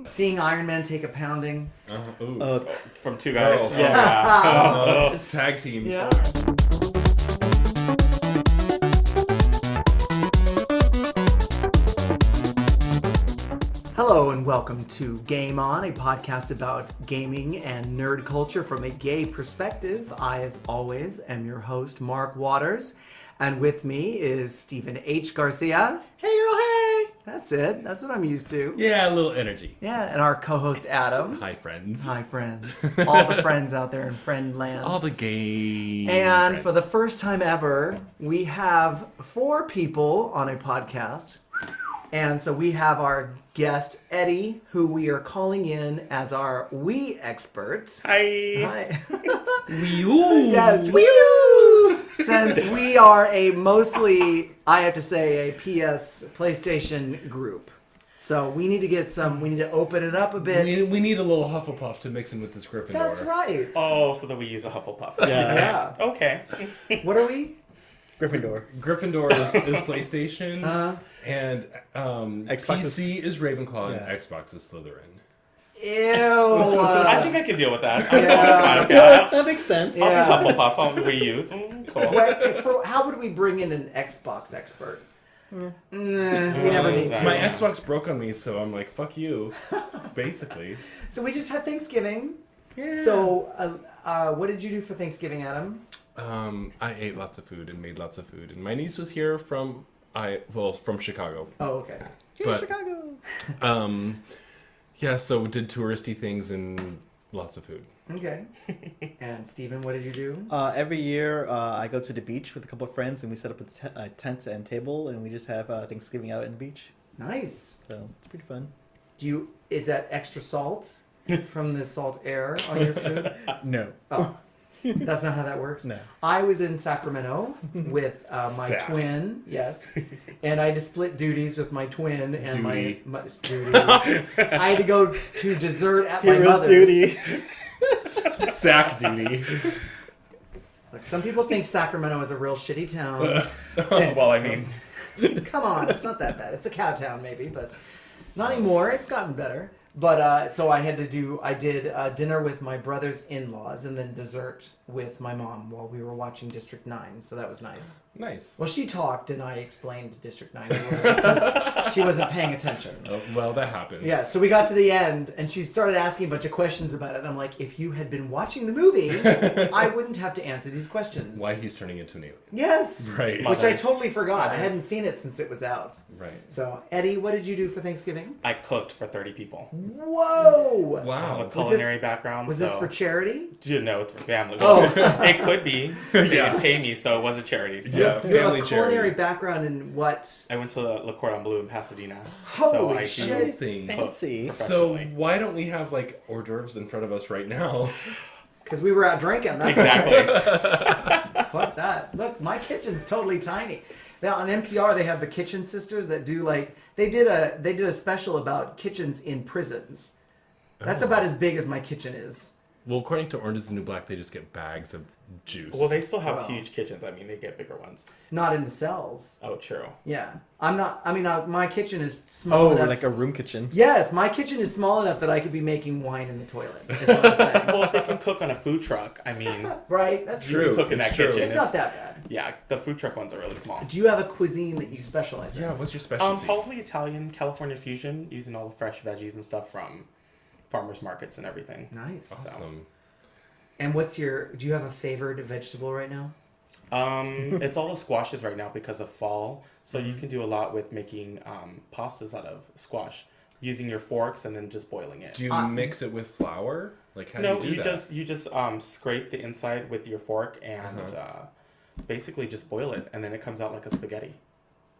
Seeing Iron Man take a pounding. From two guys. Oh, Yeah. It's tag team. Yeah. Hello and welcome to Game On, a podcast about gaming and nerd culture from a gay perspective. I, as always, am your host, Mark Waters, and with me is Stephen H. Garcia. Hey girl, hey! That's it. That's what I'm used to. Yeah, a little energy. Yeah, and our co-host, Adam. Hi, friends. Hi, friends. All the friends out there in friend land. All the gay And friends. for the first time ever, we have 4 people on a podcast. And so we have our guest, Eddie, who we are calling in as our Wii expert. Hi. Wii U. Yes, Wii U! Since we are a mostly, I have to say, a PS PlayStation group. So we need to get some, we need to open it up a bit. We need a little Hufflepuff to mix in with this Gryffindor. That's right. Oh, so that we use a Hufflepuff. Yeah. Okay. What are we? Gryffindor. Gryffindor is PlayStation, and Xbox PC is Ravenclaw, Yeah. and Xbox is Slytherin. Ew. I think I can deal with that. Yeah. Okay. That makes sense. Yeah. I'll be Hufflepuff. I'll reuse. Cool. How would we bring in an Xbox expert? Nah, we never need to. My Xbox broke on me, so I'm like, fuck you, basically. So we just had Thanksgiving. Yeah. So, what did you do for Thanksgiving, Adam? I ate lots of food and made lots of food, and my niece was here from Chicago. Oh, okay. But- Chicago. Yeah, so we did touristy things and lots of food. Okay. And Steven, what did you do? Every year, I go to the beach with a couple of friends, and we set up a tent and table, and we just have Thanksgiving out in the beach. Nice. So it's pretty fun. Is that extra salt from the salt air on your food? No. Oh, that's not how that works. No. I was in Sacramento with my Sac. twin, yes, and I had to split duties with my twin and Duty. my duty. I had to go to dessert at my Hero's mother's. duty. Sack duty. Look, some people think Sacramento is a real shitty town. Well, I mean, Come on, it's not that bad. It's a cow town maybe, but not anymore. It's gotten better. But so I did dinner with my brother's in-laws and then dessert with my mom while we were watching District 9. So that was nice. Nice. Well, she talked and I explained District 9 to her because she wasn't paying attention. Oh, well, that happens. Yeah, so we got to the end and she started asking a bunch of questions about it. And I'm like, if you had been watching the movie, I wouldn't have to answer these questions. Why he's turning into an alien. Yes. Right. Which I Mothers. totally forgot. I Mothers. hadn't seen it since it was out. Right. So, Eddie, what did you do for Thanksgiving? I cooked for 30 people. Whoa! I have a Wow. culinary background. Was so... this for charity? No, it's for family. Oh. It could be. They Yeah. didn't pay me, so it was a charity. So. Yeah, You have a family culinary charity. background in what? I went to Le Cordon Bleu in Pasadena. Holy so I shit. do Amazing. cook Fancy. So professionally. why don't we have like hors d'oeuvres in front of us right now? Because we were out drinking. That's Exactly. Fuck that. Look, my kitchen's totally tiny. Now on NPR they have the Kitchen Sisters that do they did a special about kitchens in prisons. That's about as big as my kitchen is. Well, according to Orange is the New Black, they just get bags of juice. Well, they still have Wow. huge kitchens. I mean, they get bigger ones. Not in the cells. Oh, true. Yeah. My kitchen is small Oh, enough. like a room kitchen. Yes, my kitchen is small enough that I could be making wine in the toilet. Is what I'm saying. Well, if they can cook on a food truck, I mean, Right? That's True. you can cook in it's that true. kitchen. It's not that bad. Yeah, the food truck ones are really small. Do you have a cuisine that you specialize in? Yeah, what's your specialty? Probably Italian, California fusion, using all the fresh veggies and stuff from farmers markets and everything. Nice. Awesome. And do you have a favorite vegetable right now? It's all the squashes right now because of fall, so you can do a lot with making pastas out of squash, using your forks and then just boiling it. Do you mix it with flour? Like how No, do you do that? you just scrape the inside with your fork and basically just boil it, and then it comes out like a spaghetti.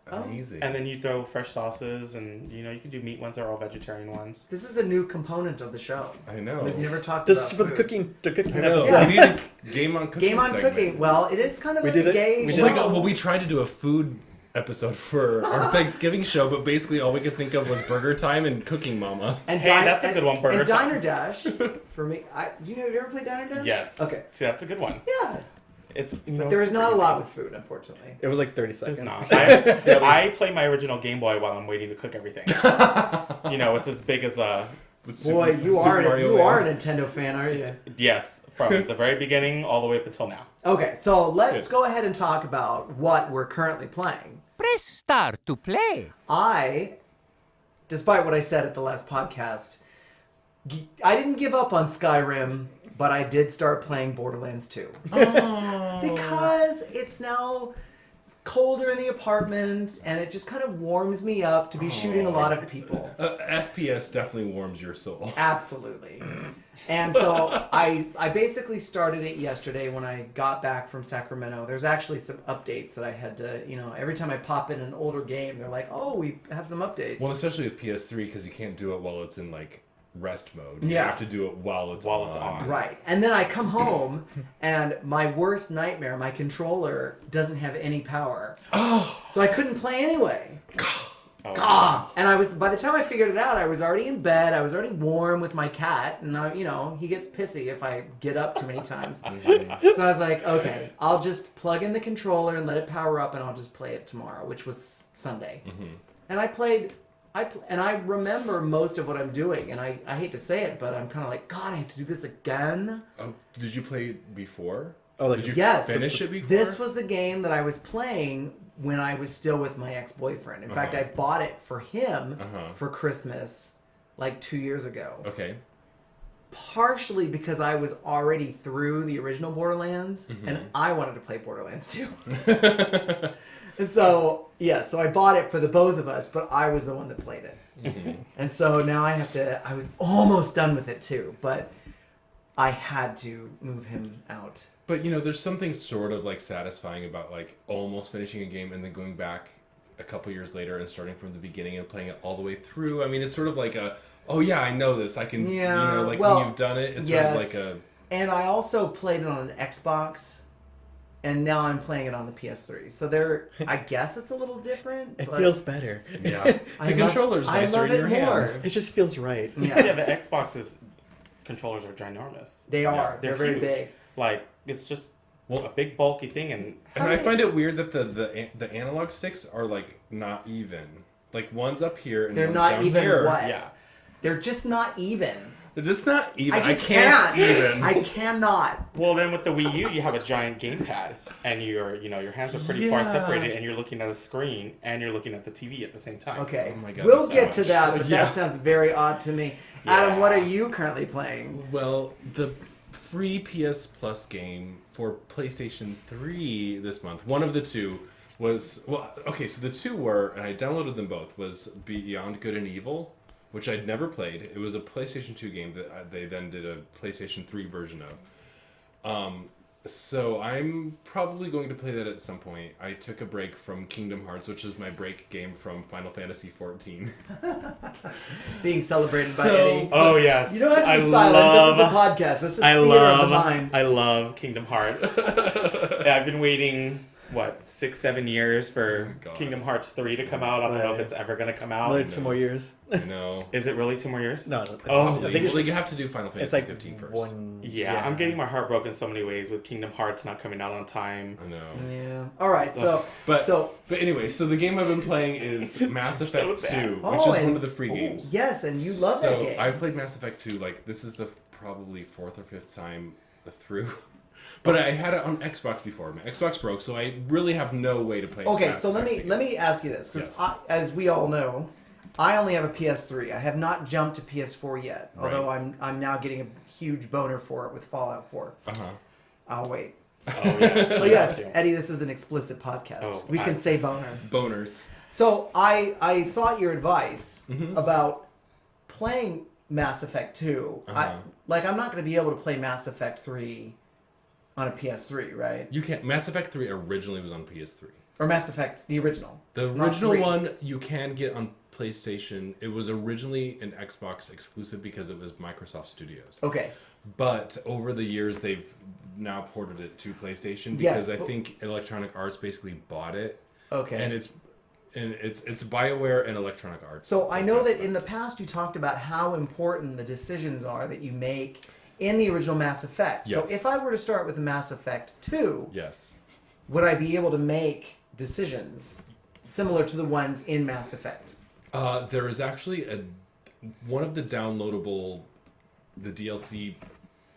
Amazing. And then you throw fresh sauces, and you can do meat ones or all vegetarian ones. This is a new component of the show. I know. We've never talked This about is for the food. cooking. The cooking I know. episode. We need a game on cooking. Game on segment. cooking. Well, it is kind of We like did a it. gay We show. did it. Well, we tried to do a food episode for our Thanksgiving show, but basically all we could think of was Burger Time and Cooking Mama. And Hey, that's a good one, Burger And Time. Diner Dash, for me, do you ever play Diner Dash? Yes. Okay. See, that's a good one. Yeah. It's But there is it's not a super lot easy. with food, unfortunately. It was like 30 It's seconds. not. I play my original Game Boy while I'm waiting to cook everything. It's as big as a with Boy, you Super are Mario you are a Land. Nintendo fan, are you? Yes, from the very beginning all the way up until now. Okay, so let's Good. go ahead and talk about what we're currently playing. Press start to play. Despite what I said at the last podcast, I didn't give up on Skyrim, but I did start playing Borderlands 2. Because it's now colder in the apartment, and it just kind of warms me up to be shooting a lot of people. FPS definitely warms your soul. Absolutely. And so I basically started it yesterday when I got back from Sacramento. There's actually some updates that I had to, every time I pop in an older game, they're like, oh, we have some updates. Well, especially with PS3, because you can't do it while it's in like rest mode. You Yeah. have to do it while it's on. Right. And then I come home, and my worst nightmare, my controller doesn't have any power. Oh. So I couldn't play anyway. Oh. And by the time I figured it out, I was already in bed. I was already warm with my cat, and he gets pissy if I get up too many times. So I was like, okay, I'll just plug in the controller and let it power up, and I'll just play it tomorrow, which was Sunday. And I played, and I remember most of what I'm doing, and I hate to say it, but I'm kind of like, God, I have to do this again. Oh, did you play it before? Oh, like Did you Yes. finish it before? This was the game that I was playing when I was still with my ex-boyfriend. In fact, I bought it for him for Christmas like 2 years ago. Okay. Partially because I was already through the original Borderlands and I wanted to play Borderlands 2. And so, so I bought it for the both of us, but I was the one that played it. And so now I was almost done with it too, but I had to move him out. But there's something sort of like satisfying about like almost finishing a game and then going back a couple years later and starting from the beginning and playing it all the way through. I mean, it's sort of like oh yeah, I know this. I can, when you've done it, it's sort of like a... And I also played it on an Xbox, and now I'm playing it on the PS3. So I guess it's a little different. It but feels better. Yeah. The controller's nicer in your hand. It just feels right. Yeah, the Xbox's controllers are ginormous. They are. They're very huge. big. Like, it's just a big bulky thing, and I find it weird that the analog sticks are like not even. Like one's up here and They're one's not down even here. what? yeah. They're just not even. They're just not even. I just can't even. I cannot. Well, then with the Wii U, you have a giant gamepad, and your hands are pretty far Yeah. separated, and you're looking at a screen, and you're looking at the TV at the same time. Okay. Oh my God, we'll so get to much. that, but Yeah. that sounds very odd to me. Yeah. Adam, what are you currently playing? Well, the free PS Plus game for PlayStation 3 this month, one of the two was, so the two were, and I downloaded them both, was Beyond Good and Evil, which I'd never played. It was a PlayStation 2 game that they then did a PlayStation 3 version of. So I'm probably going to play that at some point. I took a break from Kingdom Hearts, which is my break game from Final Fantasy 14. Being celebrated by So- Eddie. Oh yes, You don't have to I be silent. This is a love. podcast. This is I theater of the mind. love Kingdom Hearts. I've been waiting 6-7 years for God. Kingdom Hearts 3 to come out. I don't know if it's ever gonna come out. Another 2 more years. No. Is it really 2 more years? No, Oh, I think it's Usually just, you have to do Final Fantasy it's like 15 first. one. Yeah, I'm getting my heart broken so many ways with Kingdom Hearts not coming out on time. I know. Yeah. All right. So, But anyway, so the game I've been playing is Mass So Effect sad. 2, which Oh, is and- one of the free games. yes, and you love that game. I've played Mass Effect 2, like, this is the probably 4th or 5th time through. But I had it on Xbox before. My Xbox broke, so I really have no way to play Okay, Mass so let Effect me again. ask you this, because Yes. as we all know, I only have a PS3. I have not jumped to PS4 yet, although Right. I'm now getting a huge boner for it with Fallout 4. Uh-huh. I'll wait. Oh yes. Oh you yes, have to. Eddie, this is an explicit podcast. Oh, we can say boner. Boners. So I sought your advice Mhm. about playing Mass Effect 2. Uh-huh. I'm not going to be able to play Mass Effect 3 on a PS3, right? You can't. Mass Effect 3 originally was on PS3. Or Mass Effect, the original. The Not original 3. one you can get on PlayStation. It was originally an Xbox exclusive because it was Microsoft Studios. Okay. But over the years, they've now ported it to PlayStation Yes, because I but- think Electronic Arts basically bought it, Okay. and it's BioWare and Electronic Arts. So I Those know guys that bought in the it. past you talked about how important the decisions are that you make in the original Mass Effect. So Yes. if I were to start with Mass Effect 2, Yes. would I be able to make decisions similar to the ones in Mass Effect? There is actually one of the downloadable, the DLC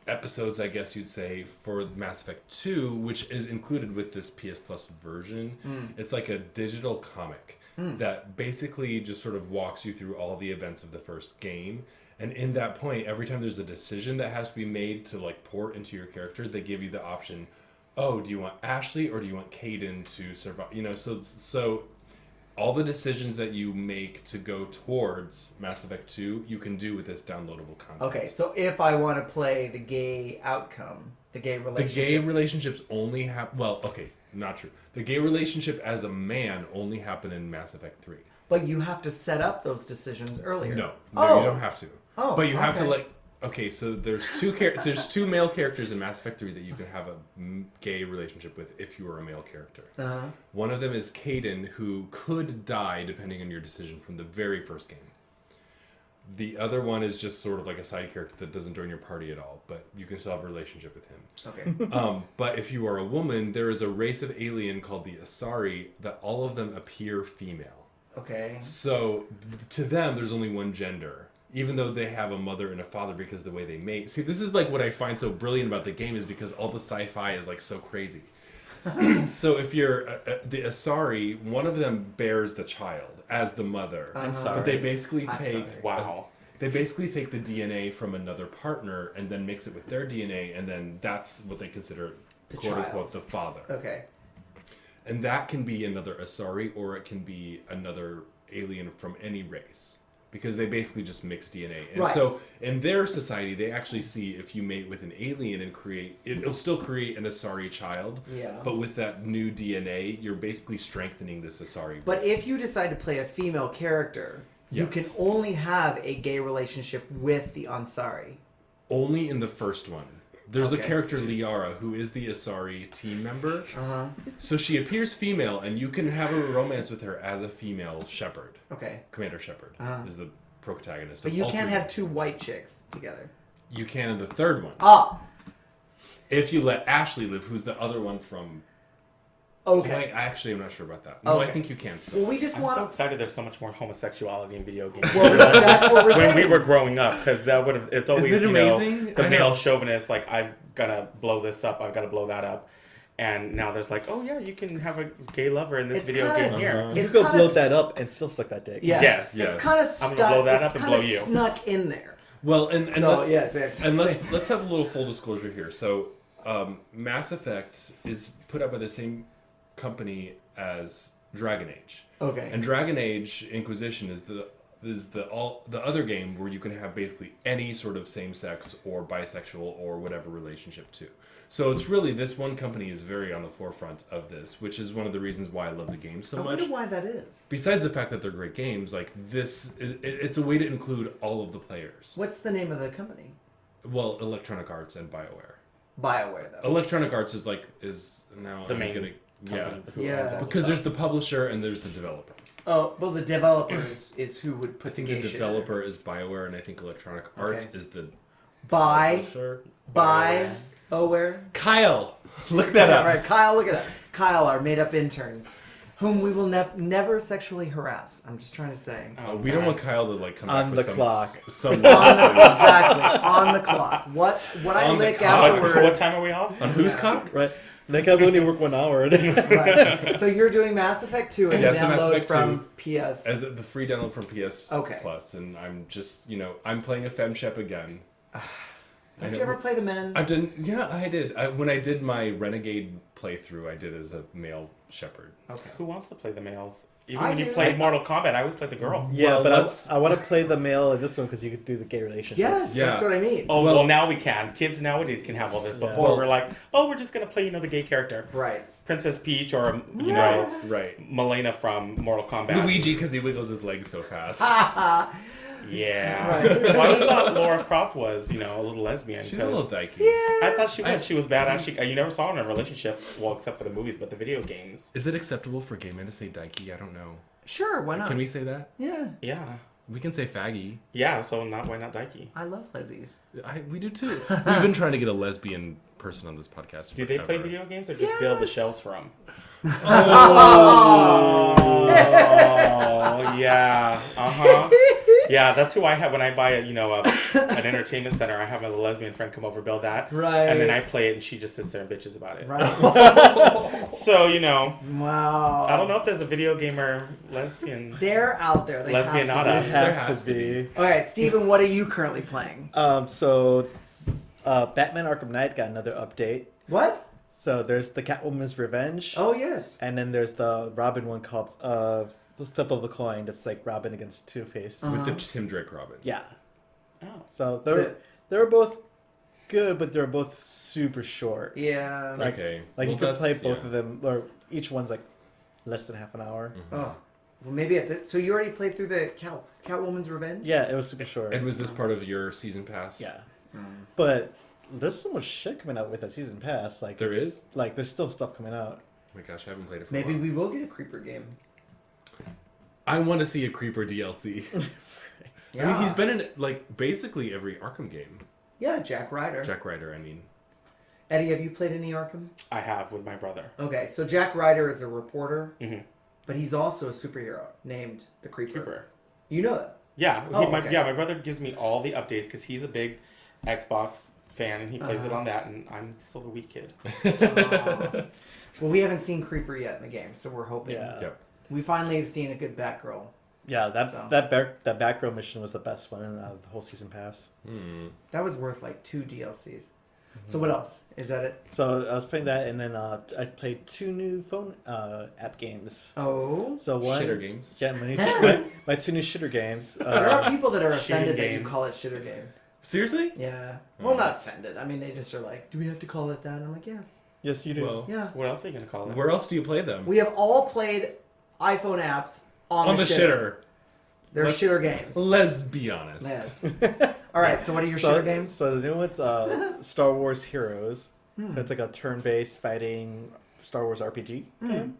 episodes, I guess you'd say, for Mass Effect 2, which is included with this PS Plus version. It's like a digital comic that basically just sort of walks you through all the events of the first game. And in that point, every time there's a decision that has to be made to like port into your character, they give you the option, oh, do you want Ashley or do you want Caden to survive? You know, so all the decisions that you make to go towards Mass Effect 2, you can do with this downloadable content. Okay, so if I want to play the gay outcome, the gay relationship. The gay relationships only happen... Well, okay, not true. The gay relationship as a man only happened in Mass Effect 3. But you have to set up those decisions earlier. No, Oh. you don't have to. Oh, but you have to okay. like... Okay, so there's two male characters in Mass Effect 3 that you can have a gay relationship with if you are a male character. Uh-huh. One of them is Caden, who could die depending on your decision from the very first game. The other one is just sort of like a side character that doesn't join your party at all, but you can still have a relationship with him. Okay. But if you are a woman, there is a race of alien called the Asari that all of them appear female. Okay. So to them, there's only one gender. Even though they have a mother and a father because of the way they mate. See, this is like what I find so brilliant about the game is because all the sci-fi is like so crazy. So if you're the Asari, one of them bears the child as the mother. I'm sorry. But they basically I'm take sorry. Wow. they basically take the DNA from another partner and then mix it with their DNA, and then that's what they consider The quote child. unquote the father. Okay. And that can be another Asari or it can be another alien from any race. Because they basically just mix DNA. And Right. so in their society, they actually see if you mate with an alien and it'll still create an Asari child. Yeah. But with that new DNA, you're basically strengthening this Asari. But race. if you decide to play a female character, you can Yes. only have a gay relationship with the Ansari. Only in the first one. There's Okay. a character, Liara, who is the Asari team member. Uh-huh. So she appears female, and you can have a romance with her as a female Shepard. Okay. Commander Shepard is the protagonist. But of you all can't three have games. two white chicks together. You can in the third one. Ah! If you let Ashley live, who's the other one from... Okay. Wait, actually, I'm not sure about that. No, I Okay. think you can still. Well, we just I'm want so excited there's so much more homosexuality in video games. Well, that's what we're when we saying. were growing up, because that would have, it's always, it you know, amazing? the I male know. chauvinist, like, I'm gonna blow this up, I've gotta blow that up. And now there's like, oh yeah, you can have a gay lover in this It's video kinda- game here. Uh-huh. You It's could kinda blow s- that up and still suck that dick. Yes. Yes. It's kind of I'm stuck. gonna blow that it's up and kinda blow you. snuck in there. Well, and So, let's, yes, it's- and let's have a little full disclosure here. So, Mass Effect is put out by the same company as Dragon Age. Okay. And Dragon Age Inquisition is the other game where you can have basically any sort of same-sex or bisexual or whatever relationship to. So it's really, this one company is very on the forefront of this, which is one of the reasons why I love the game so I much. wonder why that is. Besides the fact that they're great games, like it's a way to include all of the players. What's the name of the company? Well, Electronic Arts and BioWare. BioWare, though. Electronic Arts is now The I'm main gonna, company who Yeah. owns all the because stuff. there's the publisher and there's the developer. Oh, well, the developer is who would put I think the the gay shit in there. developer is BioWare, and I think Electronic Arts Okay. is the By publisher. BioWare. Kyle, look that up. All right, Kyle, look at that. Kyle, our made-up intern, whom we will never sexually harass. I'm just trying to say. We don't want Kyle to like come back On with the some clock. some Exactly, on the clock. What I On the lick clock. afterwards. What time are we off? on whose cock? Right? Like I've only worked 1 hour. Right. So you're doing Mass Effect 2 and Yes, Mass download Effect from PS. As the free download from PS Okay. Plus, and I'm just I'm playing a FemShep again. Did you ever play the men? I've done, yeah, I did. When I did my Renegade playthrough, I did as a male shepherd. Okay. Who wants to play the males? Even I when you do. played Mortal Kombat, I always played the girl. Yeah, Well, but let's- I want to play the male in this one because you could do the gay relationships. Yes, Yeah. that's what I mean. Oh, Well- well, now we can. Kids nowadays can have all this. Yeah. Before, Well- we're like, oh, we're just going to play, the gay character. Right. Princess Peach or, you know, Right. Milena from Mortal Kombat. Luigi, because he wiggles his legs so fast. Yeah. Right. Well, I always thought Laura Croft was, a little lesbian. She's a little 'cause dykey. I thought she was. She was badass. You never saw her in a relationship, well, except for the movies, but the video games. Is it acceptable for gay men to say dykey? I don't know. Sure, why not? Can we say that? Yeah, Yeah. We can say faggy. Yeah, so why not Dikey? I love lesbies. We do too. We've been trying to get a lesbian person on this podcast. Do they play forever. video games or just build the Yes. shelves for them? Oh. Oh, yeah. Uh-huh. Yeah, that's who I have when I buy an entertainment center. I have a lesbian friend come over, build that, Right. and then I play it, and she just sits there and bitches about it. Right. So Wow. I don't know if there's a video gamer lesbian. They're out there. They Lesbian have to nada. be. There Have has to to be. All right, Steven, what are you currently playing? So, Batman Arkham Knight got another update. What? So there's the Catwoman's Revenge. Oh, yes. And then there's the Robin one called Flip of the Coin. That's like Robin against Two-Face. With the Tim Drake Robin. Yeah. Oh. So they were both good, but they're both super short. Yeah. Like, Okay. Like Well, you could play that's- both yeah. of them, or each one's like less than half an hour. Oh. Well, maybe so you already played through the Catwoman's Revenge? Yeah, it was super short. And was this part of your season pass? Yeah. But there's so much shit coming out with that season pass. Like There is? like there's still stuff coming out. Oh my gosh, I haven't played it for Maybe a while. we will get a Creeper game. I want to see a Creeper DLC. I mean, he's been in like basically every Arkham game. Yeah, Jack Ryder. Jack Ryder, I mean. Eddie, have you played any Arkham? I have with my brother. Okay, so Jack Ryder is a reporter, Mhm. but he's also a superhero named the Creeper. Creeper. You know that? Yeah, Oh, okay. my brother gives me all the updates because he's a big Xbox fan and he plays it on that, and I'm still the wee kid. Well, we haven't seen Creeper yet in the game, so we're hoping. Yeah. Yep. We finally have seen a good Batgirl. Yeah, So. that Batgirl mission was the best one in the whole season pass. That was worth like 2 DLCs. So what else? Is that it? So I was playing that, and then I played 2 new phone app games. Oh. So one Shitter games. Yeah, my 2 new shitter games. There are people that are offended that you games. call it shitter games. Seriously? Yeah. Well, not offended. I mean, they just are like, do we have to call it that? And I'm like, yes. Yes, you do. Well, Yeah. What else are you gonna call it? where else do you play them? We have all played iPhone apps on the shitter. They're Let's- shitter games. Let's be honest. Yes. All right. So what are your shitter games? So the new one's Star Wars Heroes. So it's like a turn-based fighting Star Wars RPG game.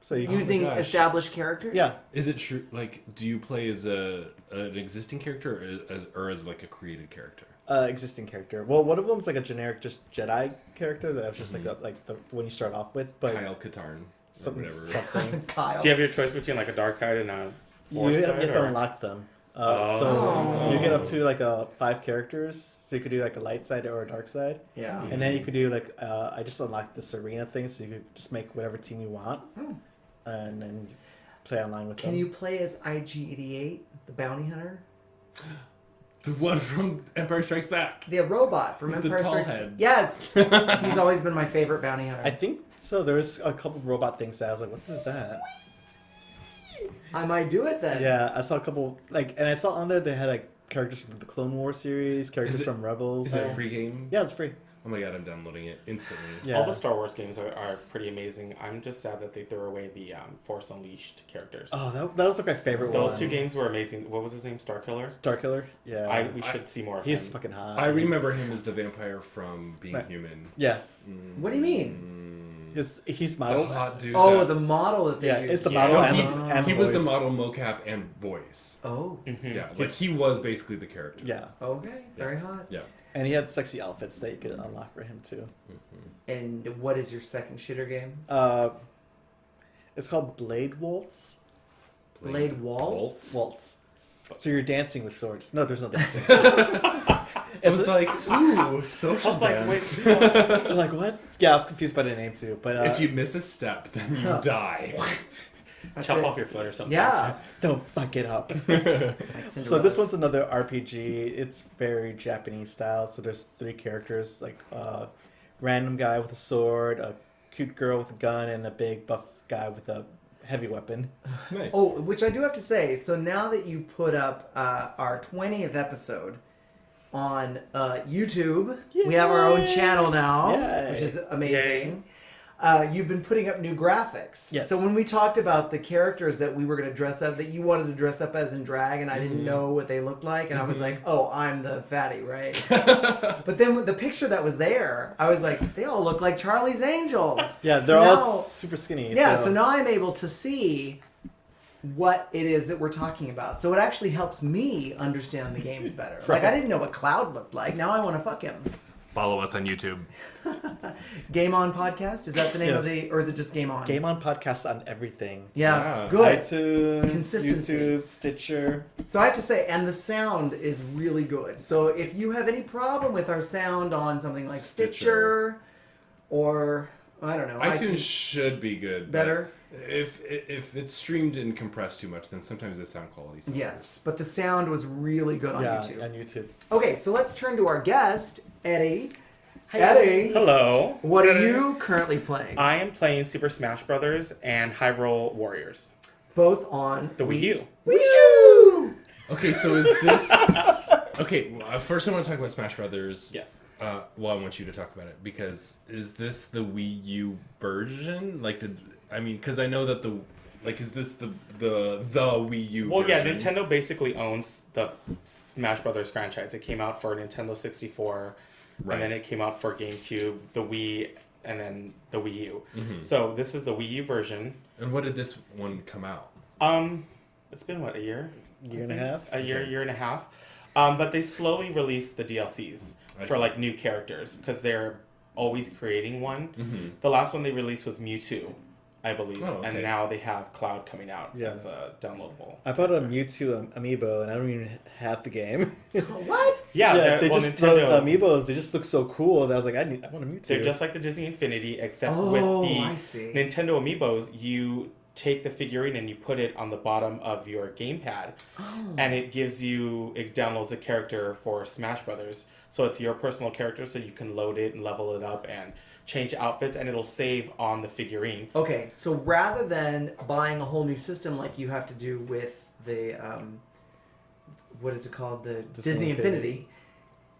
So you can, Using gosh. established characters? yeah. Is it true? Like, do you play as an existing character or as like a created character? Existing character. Well, one of them's like a generic just Jedi character that was just like the one you start off with, but Kyle Katarn. Or something. whatever. Kyle. Do you have your choice between like a dark side and a You force have side? to or- unlock them. Oh. So you get up to like 5 characters. So you could do like a light side or a dark side. Yeah. And then you could do like I just unlocked this arena thing, so you could just make whatever team you want, and then play online with them. Can you play as IG-88, the bounty hunter? The one from Empire Strikes Back. The robot from With the Empire tall Strikes head. Yes. He's always been my favorite bounty hunter. I think so. There was a couple of robot things that I was like, "What is that?" I might do it then. Yeah, I saw a couple and I saw on there they had like characters from the Clone War series, characters Is it- from Rebels. Is it a free game? Yeah, it's free. Oh my god, I'm downloading it instantly. Yeah. All the Star Wars games are pretty amazing. I'm just sad that they threw away the Force Unleashed characters. Oh, that was like my favorite one. Those 2 games were amazing. What was his name? Starkiller? Starkiller. Yeah. We should see more of He's him. fucking hot. I remember him as the vampire from Being Right. Human. Yeah. What do you mean? He's The modeled. hot dude. Oh, that- the model that they Yeah, do. it's the Yeah. model He's- and he was the voice. model mocap and voice. Oh. Yeah, like he was basically the character. Yeah, Okay. Very hot. Yeah. and he had sexy outfits that you could unlock for him too. And what is your second shitter game? It's called Blade Waltz. Blade Waltz? Waltz. So you're dancing with swords. No, there's no dancing. It was like, ooh, I social was like, dance. wait, I'm like, what? Yeah, I was confused by the name too. But If you miss a step, then you Oh. die. That's chop it. off your foot or something. Yeah. don't fuck it up. Like So this Cinderella's. one's another RPG. It's very Japanese style. So there's 3 characters, like a random guy with a sword, a cute girl with a gun, and a big buff guy with a heavy weapon. Nice. Oh, which I do have to say. So now that you put up our 20th episode on YouTube, we have our own Yay! channel now, Yay! which is amazing. You've been putting up new graphics. Yes. So when we talked about the characters that we were going to dress up, that you wanted to dress up as in drag, and I didn't know what they looked like, and I was like, oh, I'm the fatty, right? But then with the picture that was there, I was like, they all look like Charlie's Angels. Yeah, they're So all now- super skinny. Yeah, so now I'm able to see what it is that we're talking about. So it actually helps me understand the games better. Like, I didn't know what Cloud looked like. Now I want to fuck him. Follow us on YouTube. Game On Podcast? Is that the name of Yes. the, or is it just Game On? Game On podcast on everything. Yeah, Yeah. good. iTunes, Consistency. YouTube, Stitcher. So I have to say, and the sound is really good. So if you have any problem with our sound on something like Stitcher or, I don't know, iTunes should be good. but better. If it's streamed and compressed too much, then sometimes the sound quality suffers. Yes, but the sound was really good on Yeah, YouTube. on YouTube. Okay, so let's turn to our guest, Eddie. Eddie, Hello. what are you currently playing? I am playing Super Smash Brothers and Hyrule Warriors. Both on The Wii U. Wii U! Okay, so is this... Okay, first I want to talk about Smash Brothers. Yes. Well, I want you to talk about it, because is this the Wii U version? Because I know that is this the Wii U Well, yeah, version? Nintendo basically owns the Smash Brothers franchise. It came out for Nintendo 64, Right. and then it came out for GameCube, the Wii, and then the Wii U. Mm-hmm. So this is the Wii U version. And what did this one come out? It's been what, a year? Year and a half? A year and a half. But they slowly released the DLCs I for see. like new characters because they're always creating one. Mm-hmm. The last one they released was Mewtwo, I believe, Oh, okay. and now they have Cloud coming out Yeah. as a downloadable. I bought a Mewtwo amiibo and I don't even have the game. What? Yeah, they well, just the Nintendo. amiibos. They just look so cool that I was like, I want a Mewtwo. They're just like the Disney Infinity, except Oh, with I the see. Nintendo amiibos, you take the figurine and you put it on the bottom of your gamepad, and it downloads a character for Smash Brothers. So it's your personal character, so you can load it and level it up and change outfits, and it'll save on the figurine. Okay, so rather than buying a whole new system like you have to do with the, what is it called? The Disney Infinity,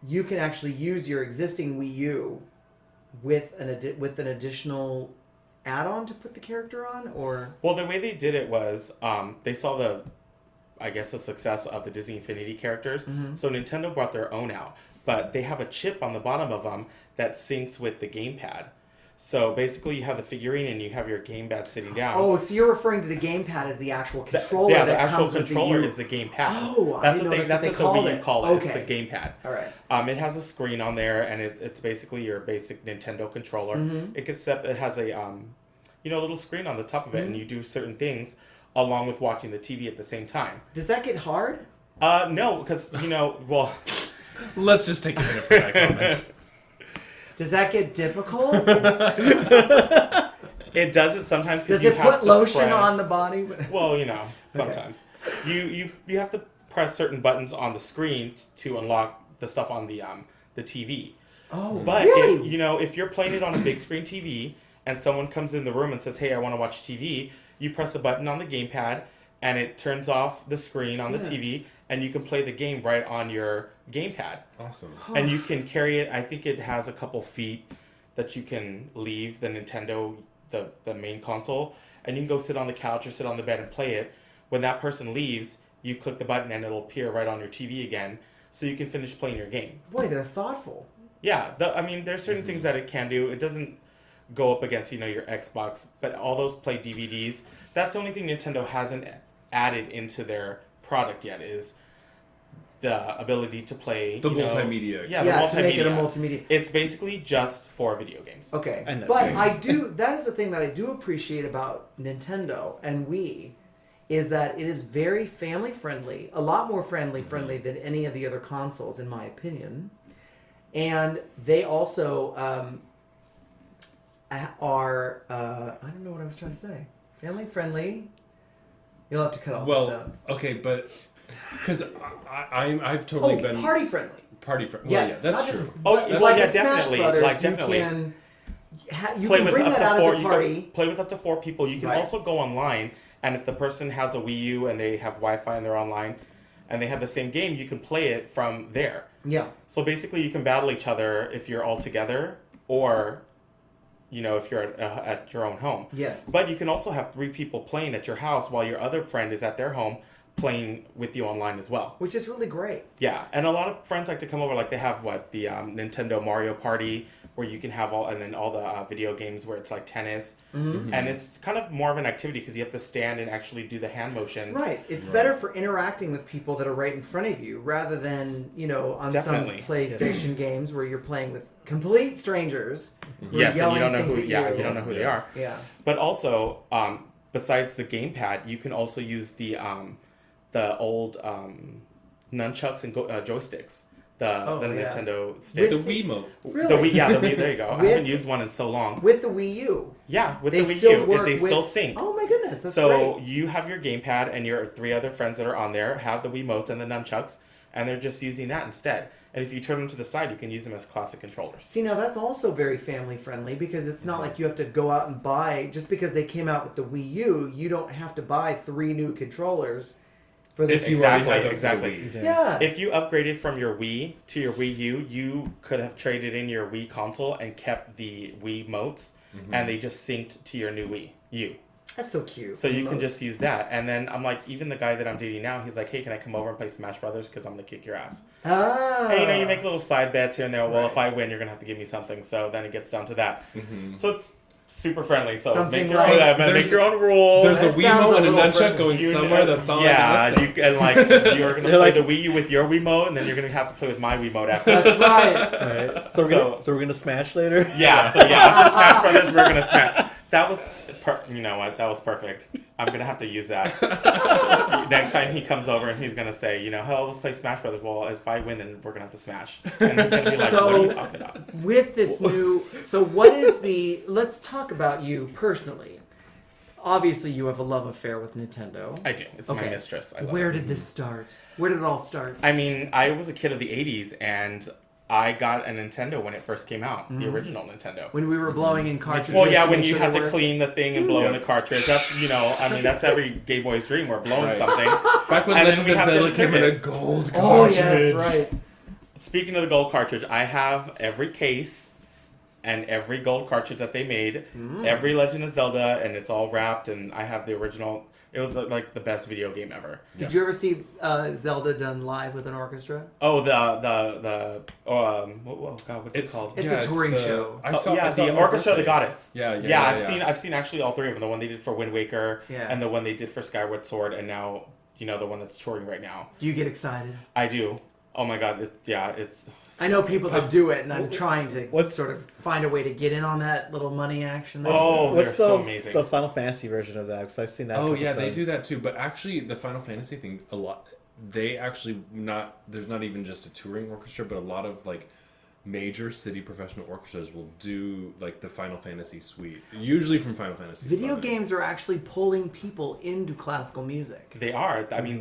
you can actually use your existing Wii U with an additional add-on to put the character on, or... Well, the way they did it was they saw the success of the Disney Infinity characters. Mm-hmm. So Nintendo brought their own out, but they have a chip on the bottom of them that syncs with the gamepad. So basically, you have the figurine and you have your gamepad sitting down. Oh, so you're referring to the gamepad as the actual The- controller yeah, the that actual comes with controller the U. is the gamepad. Oh, I that's didn't what know they that's that's what what they the Wii U called call it. it. Okay. It's the gamepad. All right. It has a screen on there, and it's basically your basic Nintendo controller. Mm-hmm. It has a little screen on the top of it, and you do certain things along with watching the TV at the same time. Does that get hard? No, because well, Let's just take a minute for that comment. Does that get difficult? it does it sometimes because Does you it have put to lotion press, on the body? Well, sometimes you have to press certain buttons on the screen to unlock the stuff on the TV. Oh, But really? if you're playing it on a big screen TV and someone comes in the room and says, "Hey, I want to watch TV," you press a button on the gamepad and it turns off the screen on the TV, and you can play the game right on your gamepad. Awesome. And you can carry it. I think it has a couple feet that you can leave the Nintendo, the main console, and you can go sit on the couch or sit on the bed and play it. When that person leaves, you click the button and it'll appear right on your TV again, so you can finish playing your game. Boy, they're thoughtful. Yeah, there's certain things that it can do. It doesn't go up against your Xbox, but all those play DVDs. That's the only thing Nintendo hasn't added into their product yet is the ability to play The multimedia. Yeah, Yeah, the to make it a multimedia. multimedia. It's basically just for video games. Okay, And but Netflix. that is the thing that I do appreciate about Nintendo and Wii, is that it is very family friendly, a lot more friendly than any of the other consoles, in my opinion. And they also are, I don't know what I was trying to say, family friendly. You'll have to cut all this Well, out. okay, but because I've totally been party friendly. party friendly. Yes, Well, yeah, that's not true. just- Oh, but well, like yeah, in Smash definitely, Brothers, like, definitely. You Play can with bring up that to out four. as a You party. can play with up to 4 people. You can Right. also go online, and if the person has a Wii U and they have Wi-Fi and they're online, and they have the same game, you can play it from there. Yeah. So basically, you can battle each other if you're all together, or if you're at your own home. Yes. But you can also have 3 people playing at your house while your other friend is at their home playing with you online as well. Which is really great. Yeah, and a lot of friends like to come over. Like they have the Nintendo Mario Party, where you can have all the video games where it's like tennis, and it's kind of more of an activity because you have to stand and actually do the hand motions. Right. It's better for interacting with people that are right in front of you rather than on Definitely. some PlayStation games where you're playing with complete strangers. who are Yes, and you yelling don't know things who. at Yeah, you don't know who they are. Yeah. But also, besides the gamepad, you can also use the old nunchucks and joysticks. The Nintendo stick. The Wiimote. Really? The Wii, yeah, the Wii. There you go. I haven't used one in so long. With the Wii U. Yeah, with They the Wii still U, work they with- still sync. Oh my goodness, that's So great. you have your gamepad, and your 3 other friends that are on there have the Wiimotes and the nunchucks, and they're just using that instead. And if you turn them to the side, you can use them as classic controllers. See, now that's also very family friendly because it's not like you have to go out and buy, just because they came out with the Wii U, you don't have to buy 3 new controllers for this. If you Exactly, already have exactly. the Wii. Yeah. If you upgraded from your Wii to your Wii U, you could have traded in your Wii console and kept the Wii motes, and they just synced to your new Wii U. That's so cute. So you can just use that. And then I'm like, even the guy that I'm dating now, he's like, hey, can I come over and play Smash Brothers? Because I'm going to kick your ass. Ah. And you make little side bets here and there. Well, Right. if I win, you're going to have to give me something. So then it gets down to that. So it's super friendly. So Something make your, like- own, make your own rules. There's a That sounds Wiimote and a a little nunchuck friendly. going somewhere. That's all. Yeah, I can and like you're gonna play the Wii U with your Wiimote, and then you're gonna have to play with my Wiimote after. That's right. Right. So we're gonna smash later. Yeah, so after Smash Brothers, we're gonna smash. That was, you know what? That was perfect. I'm gonna have to use that next time he comes over, and he's gonna say, "Oh, let's play Smash Brothers." Well, if I win, then we're gonna have to smash. And he's gonna be like, So- "What are you talking about?" With this new, so what is let's talk about you personally. Obviously, you have a love affair with Nintendo. I do. It's my Okay. mistress. I love Where it. did this start? Where did it all start? I mean, I was a kid of the '80s, and I got a Nintendo when it first came out, the original Nintendo. When we were blowing in cartridges. Well, yeah, to when make you sure had they to worked? clean the thing and blow in the cartridge. That's, that's every gay boy's dream. We're blowing Right. something. Back when And then Legend we of have to Zelda came in a insert it. gold Oh cartridge. yes, right. Speaking of the gold cartridge, I have every case and every gold cartridge that they made, every Legend of Zelda, and it's all wrapped, and I have the original. It was like the best video game ever. Did you ever see Zelda done live with an orchestra? Oh, God, what's it It's called? It's a touring show. I saw the it on Orchestra of the birthday. Goddess. Yeah, I've seen actually all 3 of them. The one they did for Wind Waker, Yeah. and the one they did for Skyward Sword, and now the one that's touring right now. Do you get excited? I do. Oh my God! It's. I know people that do it, and I'm trying to What's- sort of find a way to get in on that little money action. Oh, What's they're so amazing. the Final Fantasy version of that? Because I've seen that. a Oh couple yeah, they times. do that too. But actually, the Final Fantasy thing, a lot. They actually There's not even just a touring orchestra, but a lot of like major city professional orchestras will do like the Final Fantasy suite, usually from Final Fantasy. Video VII. games are actually pulling people into classical music. They are. I mean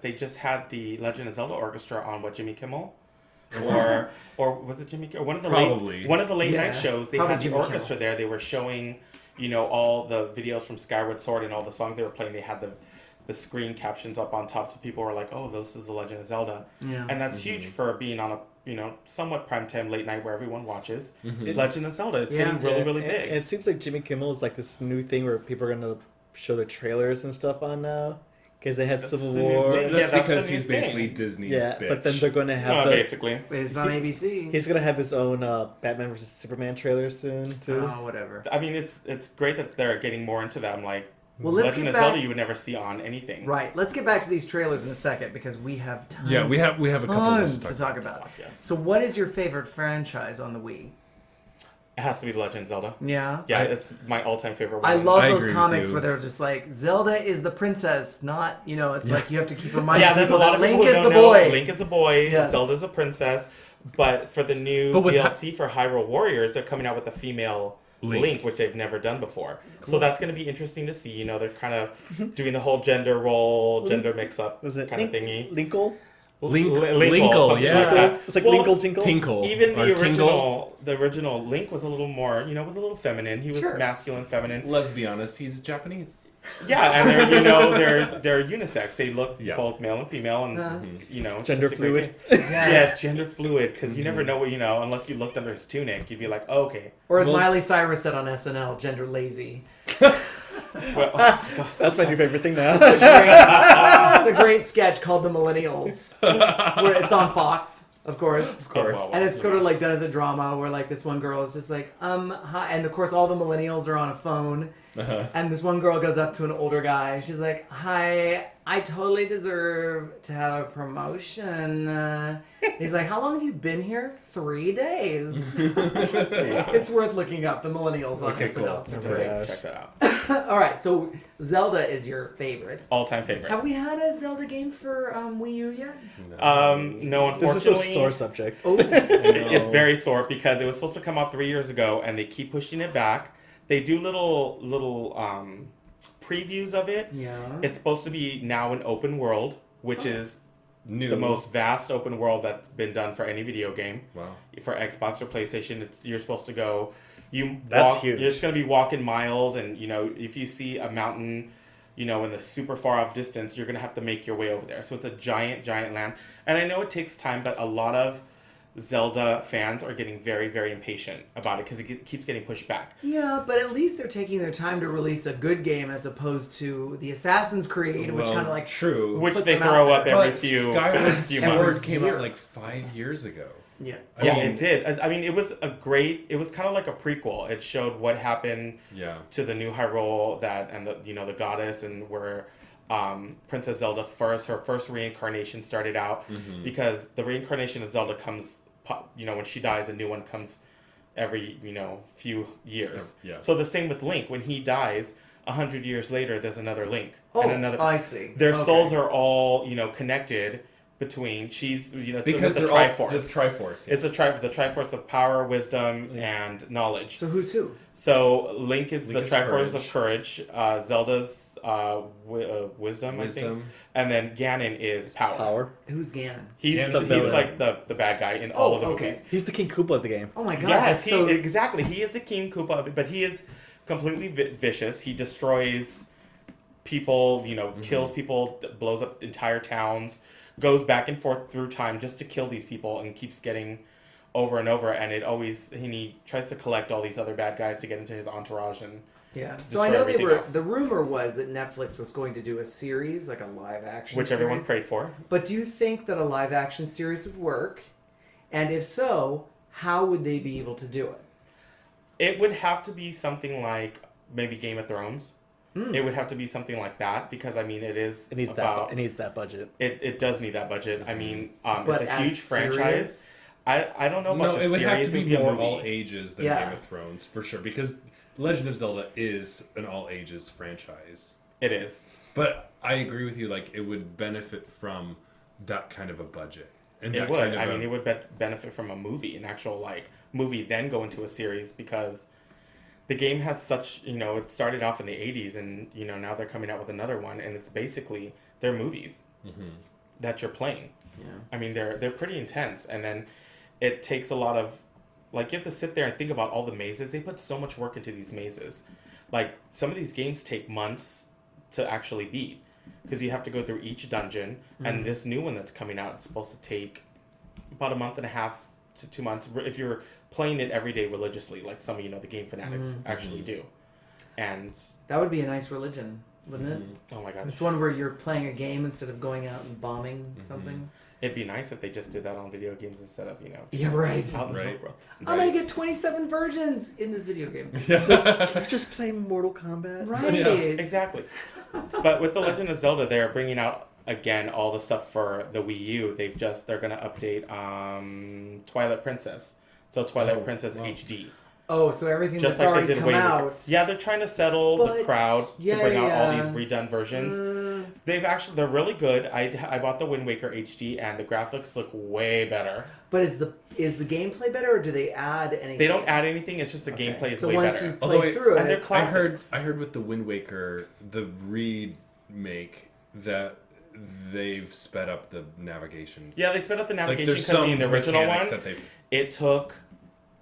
they just had the Legend of Zelda Orchestra on Jimmy Kimmel, or was it Jimmy Kimmel? One of the Probably. late Yeah, night shows. They probably had the Jimmy orchestra there. They were showing all the videos from Skyward Sword and all the songs they were playing. They had the screen captions up on top, so people were like, "Oh, this is the Legend of Zelda," Yeah. and that's huge for being on a somewhat primetime late night where everyone watches Mm-hmm. Legend of Zelda. It's Yeah. getting really really And big. it seems like Jimmy Kimmel is like this new thing where people are going to show the trailers and stuff on now. Because they had That's Civil the new War. thing. That's that's because the he's new thing. basically Disney's Yeah, bitch. but then they're going to have the... Basically. It's on ABC. He's going to have his own Batman vs. Superman trailer soon, too. Oh, whatever. I mean, it's great that they're getting more into that. I'm like, Well, let's Legend get of back. Zelda you would never see on anything. Right. Let's get back to these trailers in a second because we have tons. Yeah, we have a couple of tons those to talk about. Yes. So, what is your favorite franchise on the Wii? It has to be The Legend of Zelda. Yeah. Yeah, it's my all-time favorite one. I love I those agree with comics you. where they're just like Zelda is the princess, not it's like you have to keep reminding Yeah, there's a people lot that of Link people who is don't the know. boy. Link is a boy. Yes. Zelda's a princess. But for the new But with DLC for Hyrule Warriors, they're coming out with a female Link, which they've never done before. So that's going to be interesting to see. They're kind of doing the whole gender role, gender mix-up Was it kind of thingy. Linkle? Linkle, something yeah. like that. It's like Well, Linkle Tinkle? Tinkle. Even or the Tingle. original Link was a little more, was a little feminine. He was Sure. masculine, feminine. Let's be honest, he's Japanese. Yeah, and they're unisex. They look Yeah. both male and female, and it's Gender just a great fluid. game. Yeah. Yes, gender fluid, because you never know what unless you looked under his tunic, you'd be like, oh, okay. Or as Well- Miley Cyrus said on SNL, gender lazy. Well, That's my new favorite thing now. It's a great sketch called The Millennials, where it's on Fox, of course. course. Well, And it's sort of like done as a drama where like this one girl is just like, hi. And of course all the millennials are on a phone. And this one girl goes up to an older guy and she's like, hi, I totally deserve to have a promotion. He's like, how long have you been here? 3 days. It's worth looking up. The millennials on Okay, SNL. cool. It's Oh my great. gosh. check that out. All right, so Zelda is your favorite. All-time favorite. Have we had a Zelda game for Wii U yet? No, This unfortunately. is a sore subject. Oh, It's very sore because it was supposed to come out 3 years ago, and they keep pushing it back. They do little previews of it. yeah. It's supposed to be now an open world, which is New. the most vast open world that's been done for any video game. Wow. For Xbox or PlayStation, you're supposed to go. That's walk, huge. You're just going to be walking miles, and if you see a mountain, in the super far off distance, you're going to have to make your way over there. So it's a giant, giant land. And I know it takes time, but a lot of Zelda fans are getting very, very impatient about it because it keeps getting pushed back. Yeah, but at least they're taking their time to release a good game as opposed to the Assassin's Creed, which Well, kind of like true. Which Put they them out throw up there. every But few Skyward few Sword months. came Year. out like 5 years ago. yeah. Yeah, mean- it did. I mean, it was it was kind of like a prequel. It showed what happened Yeah. to the new Hyrule and the goddess, and where Princess Zelda her first reincarnation started out, because the reincarnation of Zelda comes, when she dies, a new one comes every few years. Yeah. So the same with Link. When he dies, 100 years later, there's another Link. Oh, and another. I see. Their Okay. souls are all between. She's Because the they're all Triforce. the Triforce. It's the Triforce of power, wisdom, and knowledge. So who's who? So Link is the Link is Triforce courage. of courage. Zelda's wisdom, I think, Wisdom. and then Ganon is power. Power. Who's Ganon? He's The he's villain. like the bad guy in all of the okay. movies. He's the King Koopa of the game. Oh my god. Yes, that's so... exactly. He is the King Koopa of it, but he is completely vicious. He destroys people. Kills people, blows up entire towns, goes back and forth through time just to kill these people, and keeps getting over and over. And he tries to collect all these other bad guys to get into his entourage and. Yeah. So destroy I know everything else. the rumor was that Netflix was going to do a series, like a live action Which series. everyone prayed for. But do you think that a live action series would work? And if so, how would they be able to do it? It would have to be something like maybe Game of Thrones. It would have to be something like that because it is It needs about. that. It needs that budget. It does need that budget. I mean, But it's a as huge franchise. serious? I don't know about No, the it would series. have to be It would a more movie. all ages than Yeah. Game of Thrones for sure, because Legend of Zelda is an all ages franchise. It is. But I agree with you. Like, it would benefit from that kind of a budget. And It that would. kind of I mean, it would benefit from a movie, an actual movie, then go into a series because the game has such. It started off in the '80s, and now they're coming out with another one, and it's basically they're movies that you're playing. Yeah. I mean, they're pretty intense, and then it takes a lot of. You have to sit there and think about all the mazes. They put so much work into these mazes. Some of these games take months to actually beat because you have to go through each dungeon. And this new one that's coming out, it's supposed to take about a month and a half to 2 months if you're playing it every day religiously, like some of the game fanatics actually do. And That would be a nice religion, wouldn't it? oh my god, It's one where you're playing a game instead of going out and bombing something. it'd be nice if they just did that on video games instead of Yeah, right. out in the Right. world. I'm gonna get 27 virgins in this video game. You just play Mortal Kombat. Right. Yeah. Exactly. But with The Legend of Zelda, they're bringing out again all the stuff for the Wii U. They're gonna update Twilight Princess. So Twilight Princess HD. Oh, so everything Just that's like they already did come Wind Waker. out. Yeah, they're trying to settle the But- crowd yeah, to bring out all yeah. these redone versions. Uh, They're really good. I bought the Wind Waker HD and the graphics look way better. but is the gameplay better, or do they add anything? They don't add anything. It's just the Okay. gameplay is so way once better. you play Although through and they're it, classics. I heard with the Wind Waker, the remake, that they've sped up the navigation. Yeah, they sped up the Like, navigation there's because some in the original mechanics one, that they've it took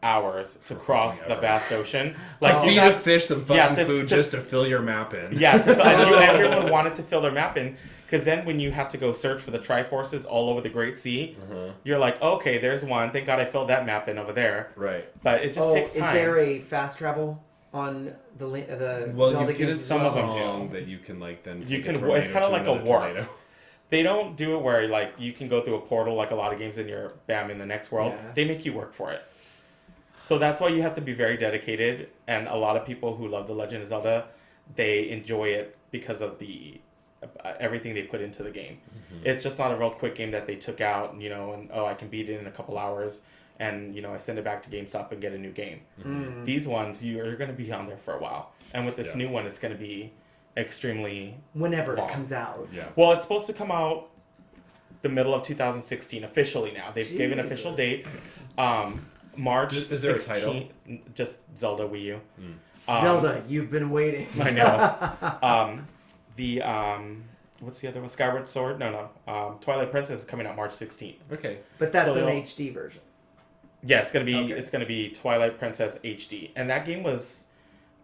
hours to cross the ever. vast ocean. to you feed got- a fish some yeah, fucking to- food to- just to fill your map in. Yeah, everyone wanted to fill their map in because then when you have to go search for the Triforces all over the Great Sea, you're like, okay, there's one. Thank God I filled that map in over there. Right. But it just takes is time. there a fast travel on the Well, Zelda you get a games? some of them song do. that you can like then. You take can. a tornado It's kind of to like a another warp. tornado. They don't do it where like you can go through a portal like a lot of games and you're bam in the next world. Yeah. They make you work for it. So that's why you have to be very dedicated. And a lot of people who love The Legend of Zelda, they enjoy it because of the everything they put into the game. It's just not a real quick game that they took out, and I can beat it in a couple hours, and I send it back to GameStop and get a new game. These ones you're going to be on there for a while, and with this new one, it's going to be extremely Whenever long. it comes out. Yeah. Well, it's supposed to come out the middle of 2016 officially now. They've given an official date. March Is there a 16th. title? Just Zelda Wii U. Zelda, you've been waiting. I know. The what's the other one? Skyward Sword? No. Twilight Princess is coming out March 16th. Okay. But that's So an they'll- HD version. Yeah, it's Okay. gonna be Twilight Princess HD, and that game was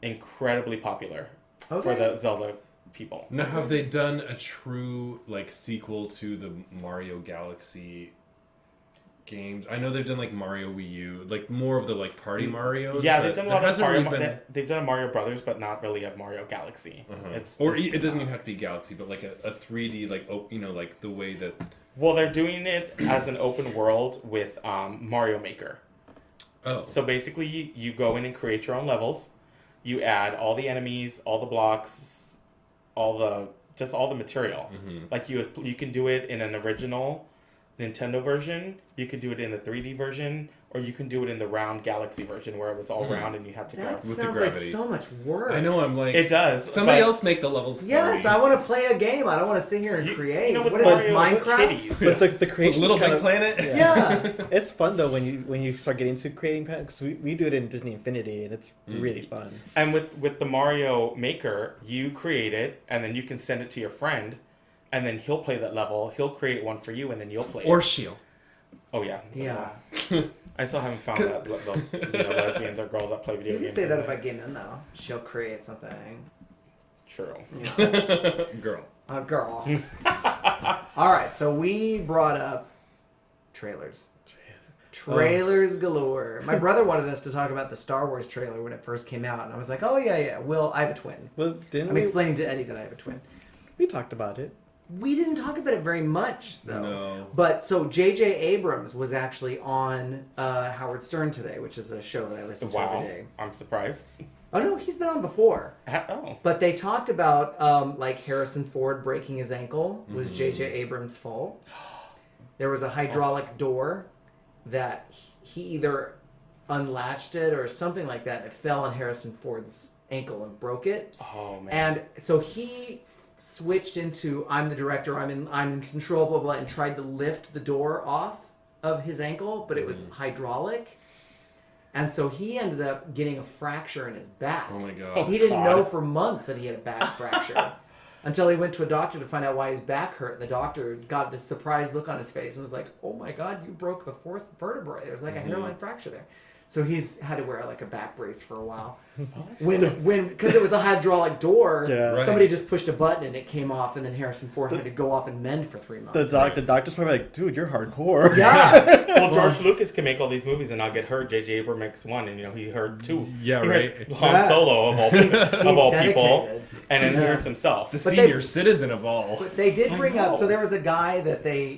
incredibly popular for Okay. the Zelda people. Now, have they done a true like sequel to the Mario Galaxy games? I know they've done like Mario Wii U, like more of the like party Marios. Yeah, but they've done a there lot of hasn't Mario. really been- They've done a Mario Brothers, but not really a Mario Galaxy. Or it doesn't even have to be Galaxy, but like a 3D like like the way that. Well, they're doing it as an open world with Mario Maker. Oh. So basically, you go in and create your own levels. You add all the enemies, all the blocks, all the material. Like you can do it in an original Nintendo version. You could do it in the 3D version, or you can do it in the round Galaxy version where it was all round and you have to That go. With the sounds like gravity. so much work. I know. I'm like. It does. Somebody but- else make the levels. for Yes, me. I want to play a game. I don't want to sit here and create. You know, with What is Mario, it's Minecraft? kitties. But the With creation Little kind Big of, Planet. Yeah. It's fun though when you start getting into creating packs. We do it in Disney Infinity and it's really fun. And with the Mario Maker, you create it, and then you can send it to your friend, and then he'll play that level. He'll create one for you, and then you'll play Or it. Shield. Oh, yeah. Yeah. I still haven't found that those lesbians or girls that play video You games. can say that about Gayme though. She'll create something. True. Girl. A girl. All right, so we brought up trailers. Trailers galore. My brother wanted us to talk about the Star Wars trailer when it first came out, and I was like, "Oh yeah. Will, I have a twin." Well, didn't I'm we? explaining to Eddie that I have a twin. We talked about it. We didn't talk about it very much, though. No. But so J.J. Abrams was actually on Howard Stern today, which is a show that I listen to Wow. every day. I'm surprised. Oh no, he's been on before. Oh. But they talked about like Harrison Ford breaking his ankle was J.J. Abrams' fault. There was a hydraulic door that he either unlatched it or something like that. And it fell on Harrison Ford's ankle and broke it. Oh, man. And so he switched into I'm the director, I'm in control, blah blah, and tried to lift the door off of his ankle, but it was hydraulic. And so he ended up getting a fracture in his back. Oh my god. He didn't God. know for months that he had a back fracture until he went to a doctor to find out why his back hurt. The doctor got this surprised look on his face and was like, "Oh my God, you broke the fourth vertebrae. There's like a hairline fracture there." So he's had to wear like a back brace for a while. When because it was a hydraulic door, Yeah. Right. somebody just pushed a button and it came off, and then Harrison Ford had to go off and mend for 3 months. The doctor's probably like, dude, you're hardcore. Yeah. Well, George Lucas can make all these movies and not get hurt. J.J. Abrams makes one, and he hurt two. Yeah, He right. hurt Han Yeah. Solo of all people, dedicated. and then he Yeah. hurts himself. The But senior citizen of all. But they did bring I up, know. so there was a guy that they,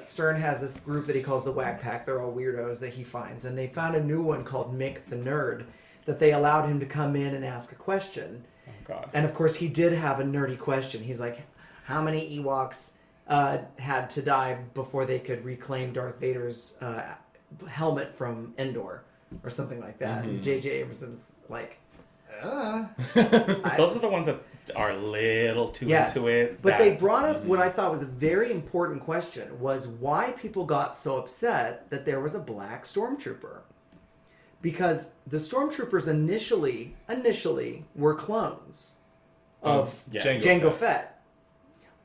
Stern has this group that he calls the Whack Pack. They're all weirdos that he finds. And they found a new one called Mick the Nerd that they allowed him to come in and ask a question. Oh, God. And of course, he did have a nerdy question. He's like, how many Ewoks had to die before they could reclaim Darth Vader's helmet from Endor? Or something like that. And J.J. Abrams was like, Those are the ones that are a little too into it. But that- they brought up what I thought was a very important question, was why people got so upset that there was a black stormtrooper. Because the stormtroopers initially were clones of Yes. Jango Fett.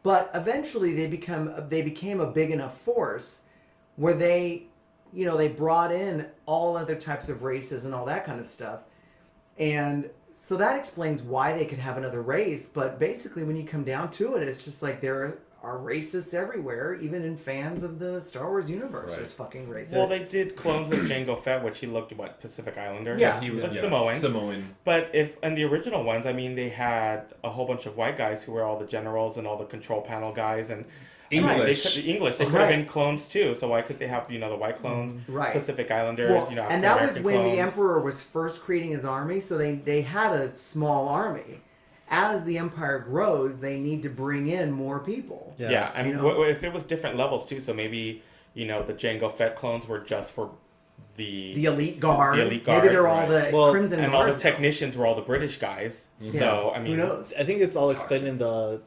But eventually they became a big enough force where they brought in all other types of races and all that kind of stuff. And so that explains why they could have another race, but basically when you come down to it, it's just like there are racists everywhere, even in fans of the Star Wars universe. Right. There's fucking racists. Well, they did clones of Jango Fett, which he looked Pacific Islander. Yeah. He was Samoan. Samoan. But if in the original ones, I mean, they had a whole bunch of white guys who were all the generals and all the control panel guys and English. They could have been clones too. So why could they have the white clones, Right. Pacific Islanders, Well, and that was African-American when the clones. Emperor was first creating his army, so they had a small army. As the Empire grows, they need to bring in more people. Yeah, and You know? if it was different levels too, so maybe the Jango Fett clones were just for the elite guard. The elite guard, Maybe they're all right. the Well, Crimson and Guard. all the technicians were all the British guys. So I mean, who knows? I think it's all explained in the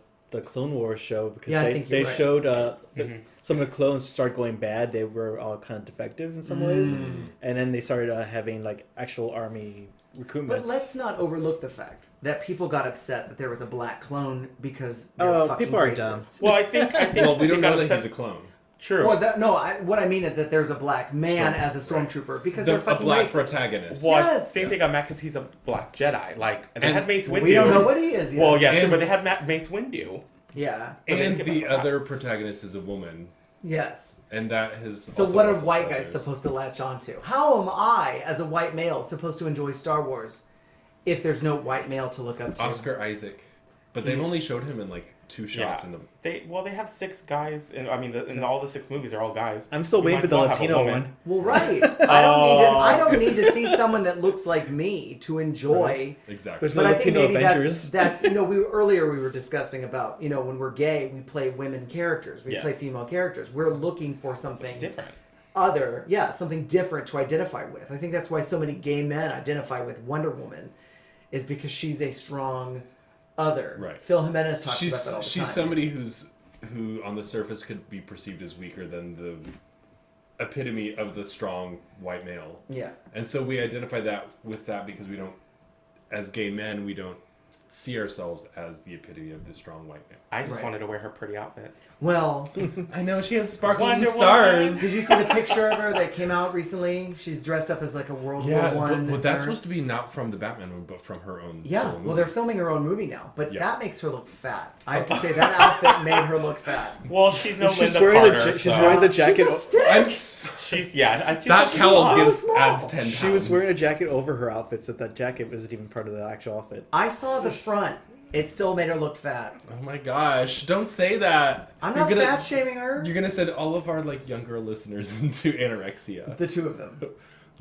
Clone Wars show because Yeah, I think you're they right. showed some of the clones start going bad. They were all kind of defective in some ways, and then they started having like actual army recruitments. But let's not overlook the fact that people got upset that there was a black clone because they're fucking people are racist. dumb. well, I think Well, we don't they got know that upset- he's a clone. True. Well, what I mean is that there's a black man as a stormtrooper because they're A fucking black racist. protagonist. Well, I Yes. think they got mad because he's a black Jedi. Like, and they And had Mace Windu. We don't know what he is yet. Well, yeah, true, And- but they had Mace Windu. Yeah. But they And didn't give the him a other protagonist is a woman. Yes. And that has So also what are ruffled white guys feathers. supposed to latch onto? How am I, as a white male, supposed to enjoy Star Wars if there's no white male to look up to? Oscar Isaac. But they've only showed him in like 2 shots in the... They have 6 guys. In all the 6 movies are all guys. I'm still You waiting might for the as well have a Latino woman. one. Well, right. I don't need to see someone that looks like me to enjoy. Exactly. There's no But I think Latino maybe Avengers. that's earlier we were discussing about when we're gay we play women characters, we Yes. play female characters. We're looking for something Different. something different to identify with. I think that's why so many gay men identify with Wonder Woman, is because she's a strong other. Right. Phil Jimenez talks about that all the She's time. somebody who on the surface could be perceived as weaker than the epitome of the strong white male. Yeah. And so we identify that with that because we don't, as gay men, we don't see ourselves as the epitome of the strong white male. I just Right. wanted to wear her pretty outfit. Well, I know, she has sparkles Wonder and stars. did you see the picture of her that came out recently? She's dressed up as like a World Yeah, War One. but that's nurse. supposed to be not from the Batman one, but from her own Yeah, solo well, movie. they're filming her own movie now, but Yeah. that makes her look fat. I have to say that outfit made her look fat. Well, she's no She's Linda wearing Carter. she's so- wearing the jacket. She's a stick. I'm so, She's that she's cowl so gives small. adds 10 pounds. She was wearing a jacket over her outfit, so that jacket wasn't even part of the actual outfit. I saw the front. It still made her look fat. Oh my gosh! Don't say that. I'm You're not gonna- fat shaming her. You're gonna send all of our like younger listeners into anorexia. The two of them.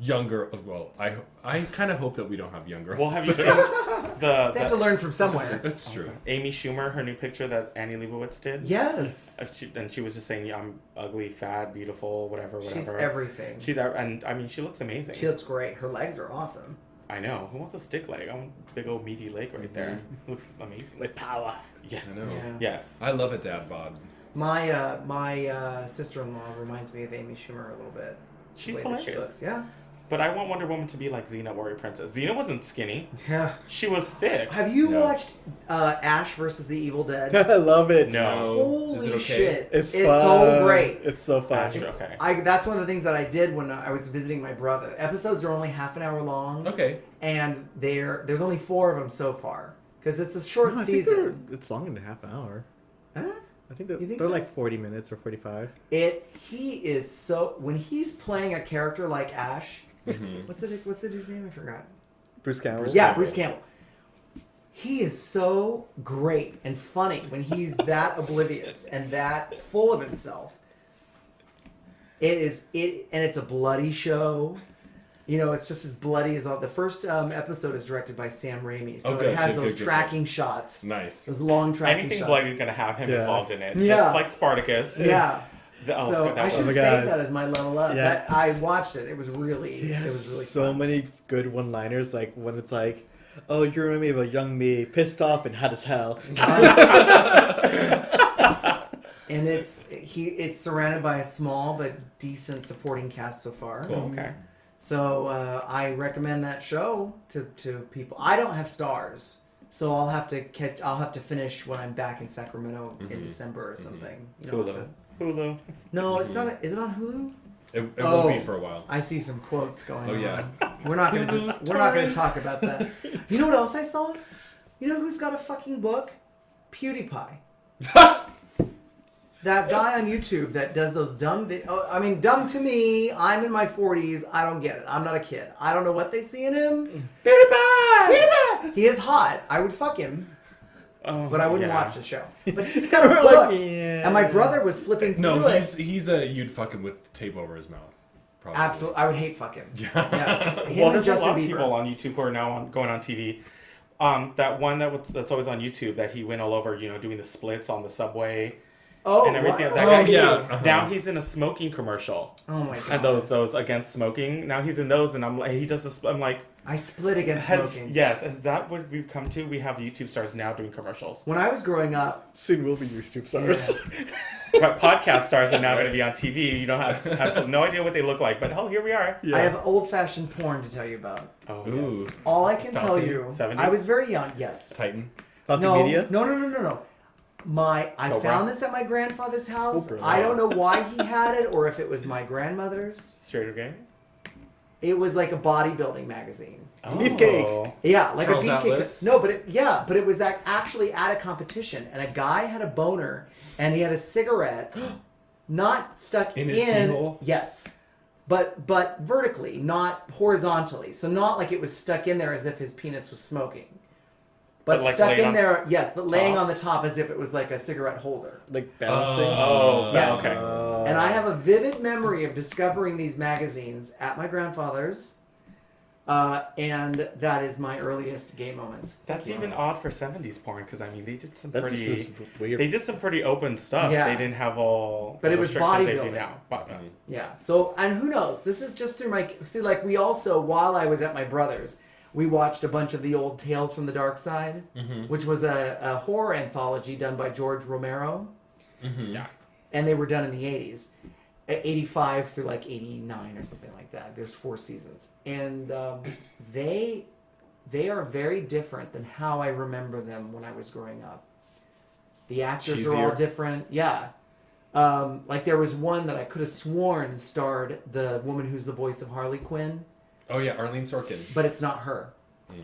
Younger, well, I kind of hope that we don't have younger. Well, have you seen They have to the learn from somewhere. That's true. Amy Schumer, her new picture that Annie Leibovitz did? Yes. And she was just saying, yeah, I'm ugly, fat, beautiful, whatever. She's everything. And I mean, she looks amazing. She looks great. Her legs are awesome. I know. Who wants a stick leg? I want a big old meaty leg right there. Looks amazing. With power. Yeah. I know. Yeah. Yes. I love a dad bod. My sister-in-law reminds me of Amy Schumer a little bit. The She's way that she hilarious. looks. Yeah. But I want Wonder Woman to be like Xena, Warrior Princess. Xena wasn't skinny. Yeah. She was thick. Have you Yeah. watched Ash versus the Evil Dead? I love it. No. Holy Is it okay? shit! It's so fun. great. It's so fun. Gosh, okay. That's one of the things that I did when I was visiting my brother. Episodes are only half an hour long, Okay. and there's only 4 of them so far because it's a short No, I think season. it's longer than half an hour. Huh? I think You think they're so? like 40 minutes or 45. He is so when he's playing a character like Ash. Mhm. What's the dude's name? I forgot. Bruce Campbell. Yeah, Bruce Campbell. He is so great and funny when he's that oblivious and that full of himself. And it's a bloody show. It's just as bloody as all. The first episode is directed by Sam Raimi, so Oh, good, it has good, those good, good, tracking shots, Nice. those long tracking Anything shots. bloody's gonna have him Yeah. involved in it. Yeah. It's like Spartacus. Yeah. Oh, So God, that I was- should Oh my save God. that as my level up. Yeah. I watched it. It was really, He it has was really so fun. many good one-liners, like when it's like, "Oh, you remind me of a young me, pissed off and hot as hell." And it's surrounded by a small but decent supporting cast so far. Cool. Okay. So I recommend that show to people. I don't have stars, so I'll have to finish when I'm back in Sacramento in December or something. I'll have to- Hulu. No, it's not. Is it on Hulu? It Oh. won't be for a while. I see some quotes going Oh, on. yeah. We're not gonna Hulu's we're not gonna torrent. talk about that. You know what else I saw? You know who's got a fucking book? PewDiePie. that guy on YouTube that does those dumb I mean, dumb to me. I'm in my 40s. I don't get it. I'm not a kid. I don't know what they see in him. PewDiePie! He is hot. I would fuck him. But I wouldn't watch the show. But he's got a book. And my brother was flipping through he's a you'd fuck him with tape over his mouth. Probably. Absolutely. I would hate fuck him. Yeah. Just him Well, and there's a Justin lot of Bieber. people on YouTube who are now going on TV. That one that's always on YouTube that he went all over, doing the splits on the subway and everything. What? That guy, yeah. Now he's in a smoking commercial. Oh my god. And those against smoking. Now he's in those, and I'm like, he does this. I'm like, I split against smoking. Yes, is that what we've come to? We have YouTube stars now doing commercials. When I was growing up, Soon we'll be YouTube stars. But podcast stars are now going to be on TV. You don't have absolutely no idea what they look like, but here we are. I have old-fashioned porn to tell you about. Oh, Ooh. yes. All I can tell Falcon, you, 70s? I was very young. Yes. Titan. Falcon Media? No. I Cobra? found this at my grandfather's house. Cobra. I don't know why he had it or if it was my grandmother's. Straight or gay? It was like a bodybuilding magazine. Beefcake. Yeah, like Charles a beefcake. Atlas? No, but it was actually at a competition, and a guy had a boner, and he had a cigarette, not stuck In his pee hole? Yes, but vertically, not horizontally. So not like it was stuck in there as if his penis was smoking, but like stuck laying in on there. Yes, but laying top? on the top as if it was like a cigarette holder. Like balancing? Yes. Okay. And I have a vivid memory of discovering these magazines at my grandfather's. And that is my earliest gay moment. That's even odd for 70s porn, because I mean they did some That just pretty is weird. they did some pretty open stuff. Yeah. They didn't have all But the it was restrictions they do bodybuilding. now. Yeah. So, and who knows? This is just through we also, while I was at my brother's, we watched a bunch of the old Tales from the Dark Side, which was a horror anthology done by George Romero. Yeah. And they were done in the 80s. 85 through like 89 or something like that. There's 4 seasons. And they are very different than how I remember them when I was growing up. The actors are all Cheesier? different. Yeah. Like there was one that I could have sworn starred the woman who's the voice of Harley Quinn, Oh yeah, Arlene Sorkin. but it's not her.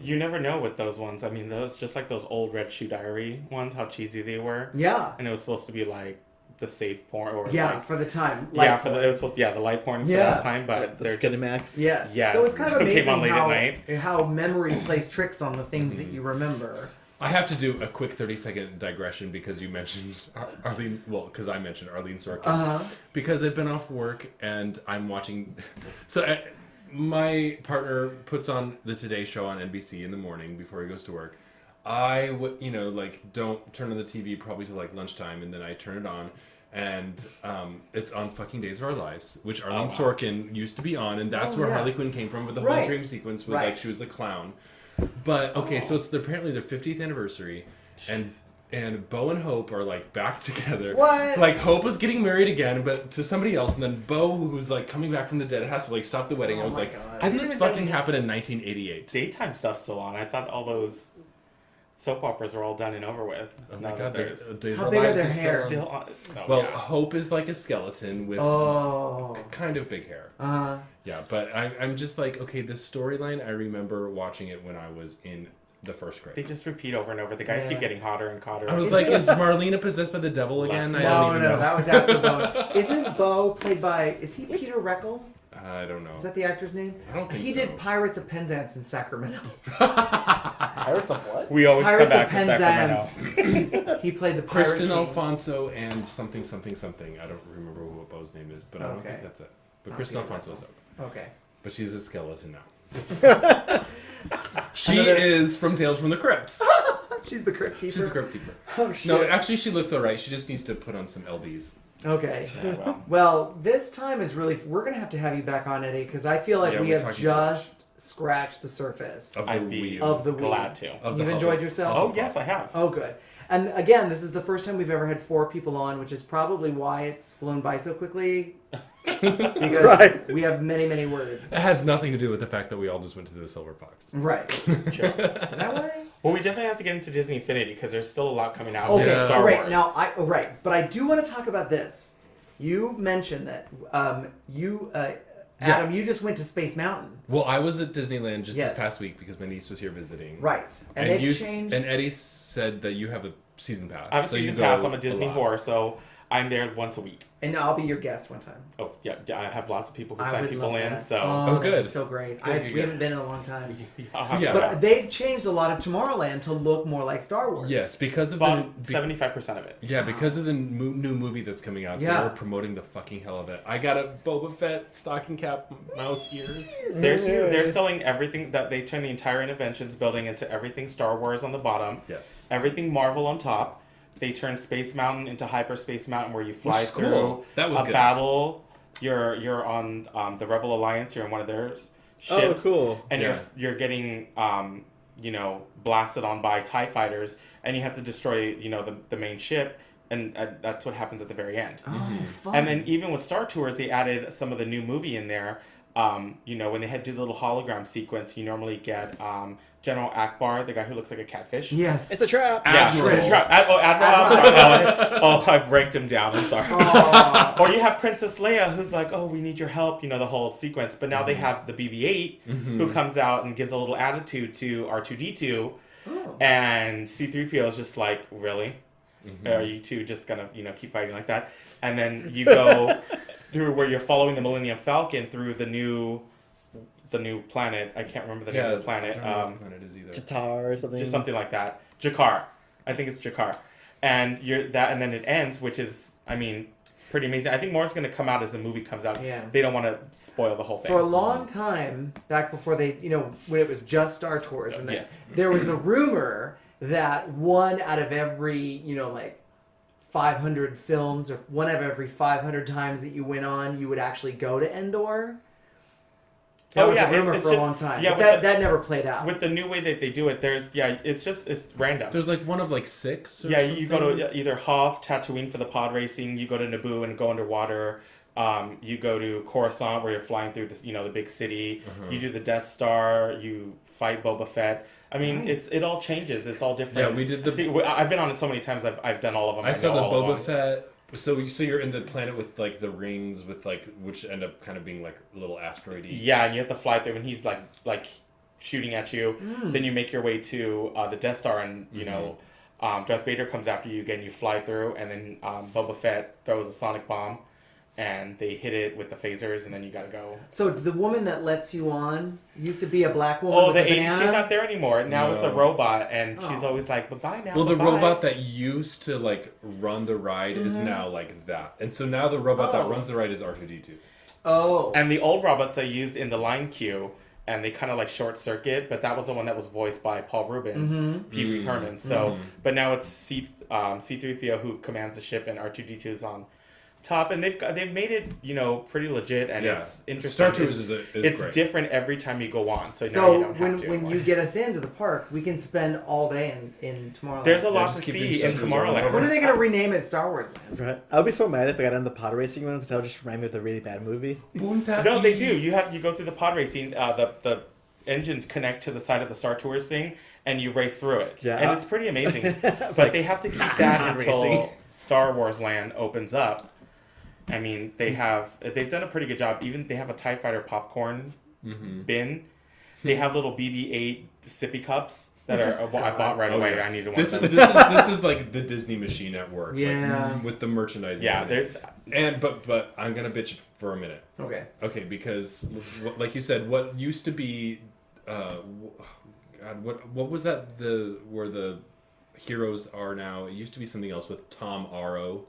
You never know with those ones. I mean, those just like those old Red Shoe Diary ones, how cheesy they were. Yeah. And it was supposed to be like the safe porn or Yeah, like, for the time. it was supposed the light porn for Yeah. that time, but The they're Skinemax. just Yes. Yes. So it's kind of It came amazing on late at night. how memory plays tricks on the things that you remember. I have to do a quick 30-second digression because you mentioned Arlene. Well, because I mentioned Arlene Sorkin. Because I've been off work and I'm watching. So my partner puts on the Today Show on NBC in the morning before he goes to work. I would, don't turn on the TV probably till like lunchtime, and then I turn it on, and it's on fucking Days of Our Lives, which Arlene Sorkin used to be on, and that's where Harley Quinn came from with the whole dream sequence with like she was the clown. But okay, so it's apparently their 50th anniversary, and Bo and Hope are like back together. What? Like Hope was getting married again, but to somebody else, and then Bo, who's like coming back from the dead, has to like stop the wedding. I was my like, God. didn't this fucking happen in 1988? Daytime stuff's still on. I thought all those soap operas were all done and over with. Oh my Now god, that there's Days How of big Our are Lives their is hair? still on. Oh, Well, yeah. Hope is like a skeleton with kind of big hair. Yeah, but I'm just like, okay, this storyline, I remember watching it when I was in the first grade. They just repeat over and over. The guys keep getting hotter and hotter. I was like, is Marlena possessed by the devil again? I don't even know. That was after Bo. Isn't Bo played by, is he Peter Reckel? I don't know. Is that the actor's name? I don't think he so. did Pirates of Penzance in Sacramento. Pirates of what? we always Pirates come back of to Sacramento. Penzance. He played the pirate Kristen king. Alfonso and something. I don't remember what Bo's name is, but I don't Okay. think that's it. But Kristen Peter Alfonso is up. Okay. But she's a skeleton now. She is from Tales from the Crypt. She's the crypt keeper. She's the Crypt Keeper. Oh, shit. No, actually, she looks alright. She just needs to put on some LBs. Okay. Well, Well, this time is really, we're going to have you back on, Eddie, because I feel like Yeah, we we're have talking too much. just scratched the surface Of the I'd be Wii U. of the Wii. glad to. Of the You've hub enjoyed of- yourself? Oh yes, I have. Oh, good. And again, this is the first time we've ever had 4 people on, which is probably why it's flown by so quickly. Because we have many, many words. It has nothing to do with the fact that we all just went to the Silver Fox. Right. Sure. Is that why? Well, we definitely have to get into Disney Infinity because there's still a lot coming out. Okay, with Star right. Wars. Now, but I do want to talk about this. You mentioned that Adam, you just went to Space Mountain. Well, I was at Disneyland just Yes. this past week because my niece was here visiting. Right. And And they've changed. and Eddie said that you have a season pass. I have a so season you pass. go I'm a Disney lot. whore, so I'm there once a week. And I'll be your guest one time. Oh, yeah. I have lots of people who I sign would people love in. that. So, Oh, good. that'd be so great. Good. We haven't been in a long time. Yeah. But they've changed a lot of Tomorrowland to look more like Star Wars. Yes, because of about the 75% of it. yeah, because of the new movie that's coming out, Yeah. they're promoting the fucking hell of it. I got a Boba Fett stocking cap mouse ears. They're selling everything that they turn the entire Interventions building into everything Star Wars on the bottom. Yes. Everything Marvel on top. They turn Space Mountain into Hyperspace Mountain, where you fly Which is through cool. That was a good. battle. You're on the Rebel Alliance. You're in one of their ships. Oh, cool. And Yeah. you're getting blasted on by TIE fighters, and you have to destroy the main ship, and that's what happens at the very end. Oh, fun. And then even with Star Tours, they added some of the new movie in there. When they had do the little hologram sequence, you normally get General Akbar, the guy who looks like a catfish. Yes. It's a trap. Yeah, Admiral. it's right. Admiral. I'm sorry. I've ranked him down. I'm sorry. Aw. Or you have Princess Leia, who's like, "Oh, we need your help." The whole sequence. But now they have the BB-8, who comes out and gives a little attitude to R2D2, Oh. and C-3PO is just like, "Really? Are you two just gonna keep fighting like that?" And then you go through where you're following the Millennium Falcon through the new planet. I can't remember the name of the planet. I don't know what the planet is either. Qatar or something. Just something like that. Jakar. I think it's Jakar. And and then it ends, which is, pretty amazing. I think more is going to come out as the movie comes out. Yeah. They don't want to spoil the whole thing. For a long time, back before they, when it was just Star Tours, and Yes. there was a rumor that one out of every, 500 films, or one out of every 500 times that you went on, you would actually go to Endor. That was a rumor it's for just, a long time. Yeah, But that never played out. with the new way that they do it, it's random. There's like one of like 6 or Yeah, something. you go to either Hoth, Tatooine for the pod racing. You go to Naboo and go underwater. You go to Coruscant where you're flying through the big city. You do the Death Star. You fight Boba Fett. It all changes. It's all different. Yeah, we did the- See, I've been on it so many times. I've done all of them. I saw know the all of Boba them. Fett. So you're in the planet with like the rings with like which end up kind of being like a little asteroid-y. Yeah, and you have to fly through, and he's like shooting at you. Then you make your way to the Death Star, and Darth Vader comes after you again. You fly through, and then Boba Fett throws a sonic bomb, and they hit it with the phasers, and then you gotta go. So the woman that lets you on used to be a black woman Oh, with the a 80s, banana? she's not there anymore. Now it's a No. robot, and she's Oh. always like, "Bye-bye now." Well, the bye-bye." robot that used to like run the ride is now like that, and so now the robot that Oh. runs the ride is R2D2. Oh. And the old robots I used in the line queue, and they kind of like short circuit, but that was the one that was voiced by Paul Rubens, Pee Wee Herman. So, but now it's C-3PO who commands the ship, and R2D2 is on top, and they've made it pretty legit, and Yeah. it's interesting. Star Tours is it's great. different every time you go on, so now you So don't have to when anymore. you get us into the park, we can spend all day in Tomorrowland. There's a lot just to keep see these in systems Tomorrowland. When are they going to rename it Star Wars Land? Right. I would be so mad if I got on the pod racing one because that would just remind me of the really bad movie. No, they do. You go through the pod racing. The engines connect to the side of the Star Tours thing, and you race through it. Yeah. And it's pretty amazing. But they have to keep that pod until racing. Star Wars Land opens up. They've done a pretty good job. Even they have a TIE Fighter popcorn bin. They have little BB-8 sippy cups that are I bought right away. yeah. I needed one This of is them. this is like the Disney machine at work. Yeah. with the merchandising. Yeah, and everything. but I'm gonna bitch for a minute. Okay. Okay, because like you said, what used to be, God, what was that? Where the heroes are now? It used to be something else with Tom Arrow.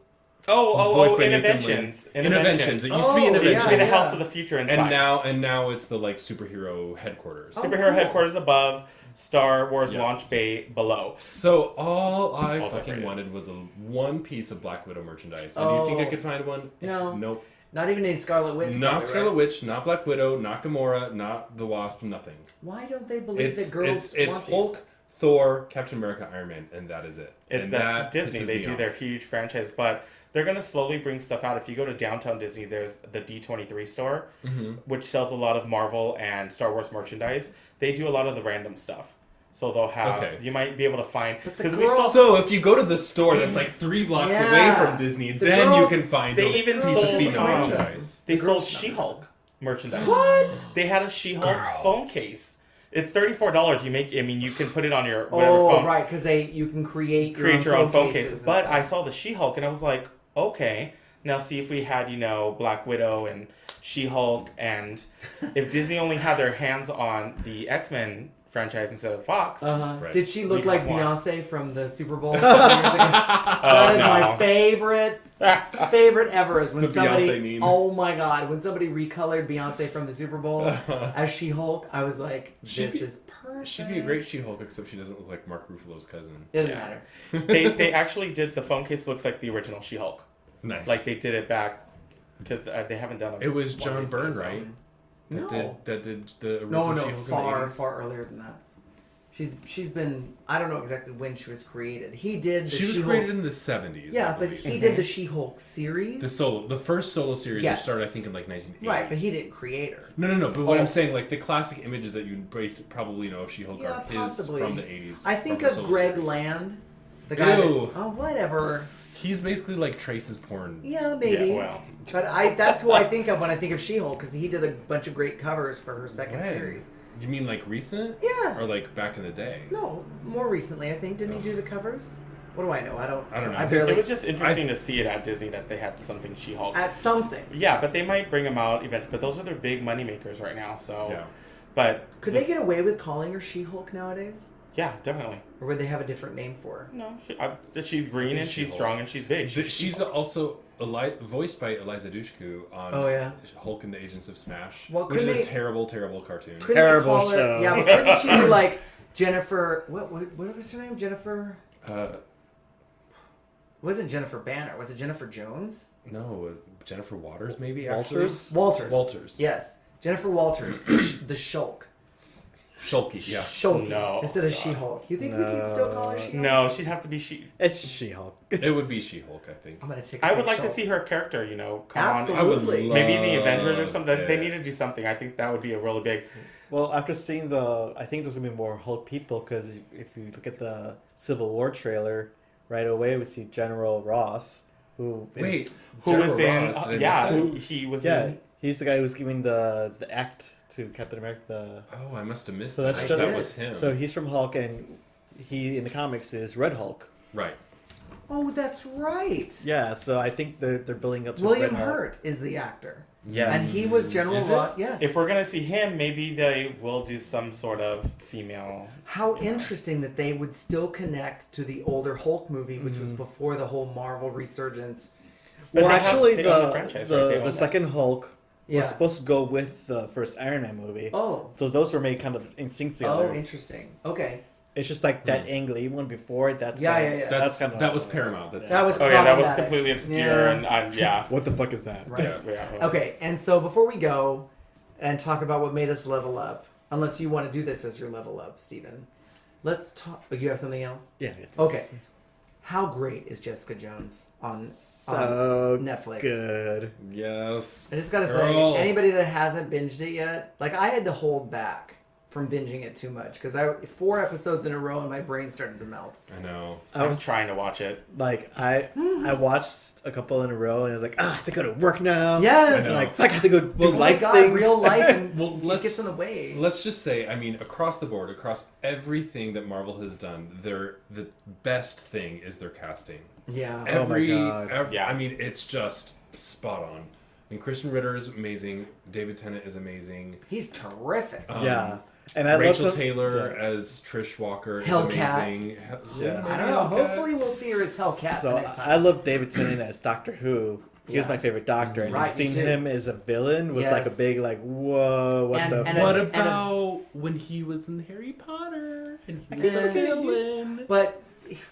Voiced by Nathan Interventions. Lane. Interventions. It used to be Oh, It Interventions. used to be the yeah. House of the Future inside. And now it's the like superhero headquarters. Superhero cool. headquarters above, Star Wars Yeah. launch bay below. So all I All fucking decorated. wanted was one piece of Black Widow merchandise. And do you think I Oh. could find one? No. Nope. Not even in Scarlet Witch. Not probably, Scarlet right? Witch, not Black Widow, not Gamora, not the Wasp, nothing. Why don't they believe It's that girls it's want Hulk, these? Thor, Captain America, Iron Man, and that is it. And That's that Disney. pisses They me do off. their huge franchise, but they're going to slowly bring stuff out. If you go to downtown Disney, there's the D23 store, which sells a lot of Marvel and Star Wars merchandise. They do a lot of the random stuff. So they'll have, Okay. you might be able to find, the because we girls- saw, So if you go to the store that's like 3 blocks Yeah. away from Disney, The then girls- you can find they a even piece of sold, peanut um, merchandise. they The sold girls- She-Hulk merchandise. What? They had a She-Hulk phone case. It's $34. You can put it on your whatever Oh, phone. right, because you can create Your own phone cases case. and But stuff. I saw the She-Hulk and I was like, okay, now see if we had, Black Widow and She-Hulk, and if Disney only had their hands on the X-Men franchise instead of Fox. Right. Did she look We'd like have more. Beyonce from the Super Bowl? That is no. my favorite ever. Is when The somebody, Beyonce meme. oh my god, when somebody recolored Beyonce from the Super Bowl as She-Hulk, I was like, this is perfect. She'd be a great She-Hulk, except she doesn't look like Mark Ruffalo's cousin. Doesn't Yeah. matter. They actually did, the phone case looks like the original She-Hulk. Nice. Like they did it back, because they haven't done It was one John recently, Byrne, so- right? No. That did the original No, She-Hulk in the far 80s? far earlier than that. She's been, I don't know exactly when she was created. He did the She was She-Hulk. created in the 70s. Yeah, I but believe. he did the She-Hulk series. the first solo series, Yes. which started I think in like 1980. Right, but he didn't create her. No. But what Oh. I'm saying, like the classic images that you probably know of She-Hulk Yeah, are his possibly. from the 80s. I think from her of solo Greg series. Land, the guy. Ew. Oh, whatever. He's basically like Trace's porn. Yeah, maybe. Yeah, well. But that's who I think of when I think of She-Hulk, because he did a bunch of great covers for her second When? series. You mean like recent? Yeah. Or like back in the day? No, more recently, I think. Didn't he do the covers? What do I know? I don't know. I It barely. was just interesting to see it at Disney that they had something She-Hulk. At something. Yeah, but they might bring them out eventually. But those are their big money makers right now. So, Yeah. but Could they get away with calling her She-Hulk nowadays? Yeah, definitely. Or would they have a different name for her? No, she's green and she's She-Hulk. strong and she's big. She's also voiced by Eliza Dushku on Oh, yeah. Hulk and the Agents of Smash, Well, which is couldn't a they- terrible, terrible cartoon. Couldn't Terrible they call her, show. Yeah, but couldn't she be like Jennifer? What was her name? Jennifer? Uh, It wasn't Jennifer Banner? Was it Jennifer Jones? no, Jennifer Waters maybe. Walters? Walters. Walters. Yes, Jennifer Walters, the Shulk. Shulky. Yeah. Shulky. No. Instead of God. She-Hulk. You think we could still call her She-Hulk? No, she'd have to be she. It's She-Hulk. It would be She-Hulk, I think. I'm gonna take. I would like to Shulk. see her character. Come Absolutely. on. Maybe the Avengers or something. it. They need to do something. I think that would be a really big. Well, after seeing I think there's gonna be more Hulk people because if you look at the Civil War trailer, right away we see General Ross, who is- Wait, Who General was in? Ross, did I Yeah, miss that? he was yeah, in. he's the guy who's giving the act to Captain America. Oh, I must have missed So that. that's I just- thought that was him. So he's from Hulk, and he in the comics is Red Hulk. right. Oh, that's right. Yeah, so I think they're building up to William Red Hulk. Hurt is the actor. Yes. And he was General Is it? Ross. Yes. If we're gonna see him, maybe they will do some sort of female. How interesting that they would still connect to the older Hulk movie, which was before the whole Marvel resurgence. But Well, they have- actually, they own the the franchise, right? They own the that. second Hulk Yeah. was supposed to go with the first Iron Man movie. Oh. So those were made kind of in sync together. Oh, interesting. Okay. It's just like that angle. Even one before it, that's Yeah, kinda, yeah, yeah. That's, kind of that was Paramount. That's That was Oh yeah, that was problematic. completely obscure Yeah. and yeah. What the fuck is that? Right. Yeah. Yeah. Okay, and so before we go and talk about what made us level up, unless you want to do this as your level up, Stephen, let's talk. Oh, you have something else? Yeah. It's Okay. How great is Jessica Jones on So Netflix? good. Yes. I just gotta Girl. say, anybody that hasn't binged it yet, like I had to hold back from binging it too much because 4 episodes in a row and my brain started to melt. I know. I I was was trying to watch it. like, I watched a couple in a row, and I was like, I have to go to work now. Yes. And like, fuck, I have to go do Oh my life God, things. real life, and Well, it let's gets in the way. Let's just say, I mean, across the board, across everything that Marvel has done, the best thing is their casting. Yeah. Oh my God. Yeah. I mean, it's just spot on. And Christian Ritter is amazing. David Tennant is amazing. He's terrific. Yeah. And I Rachel love Taylor yeah. as Trish Walker is Hellcat. amazing. Yeah. I don't know. Hopefully, we'll see her as Hellcat So the next time. I love David Tennant as Doctor Who. He was Yeah. my favorite Doctor, and Right, me seeing too. him as a villain was like a Yes. big like, whoa, what And- the? and What a- about when he was in Harry Potter and he was Yeah. a villain? But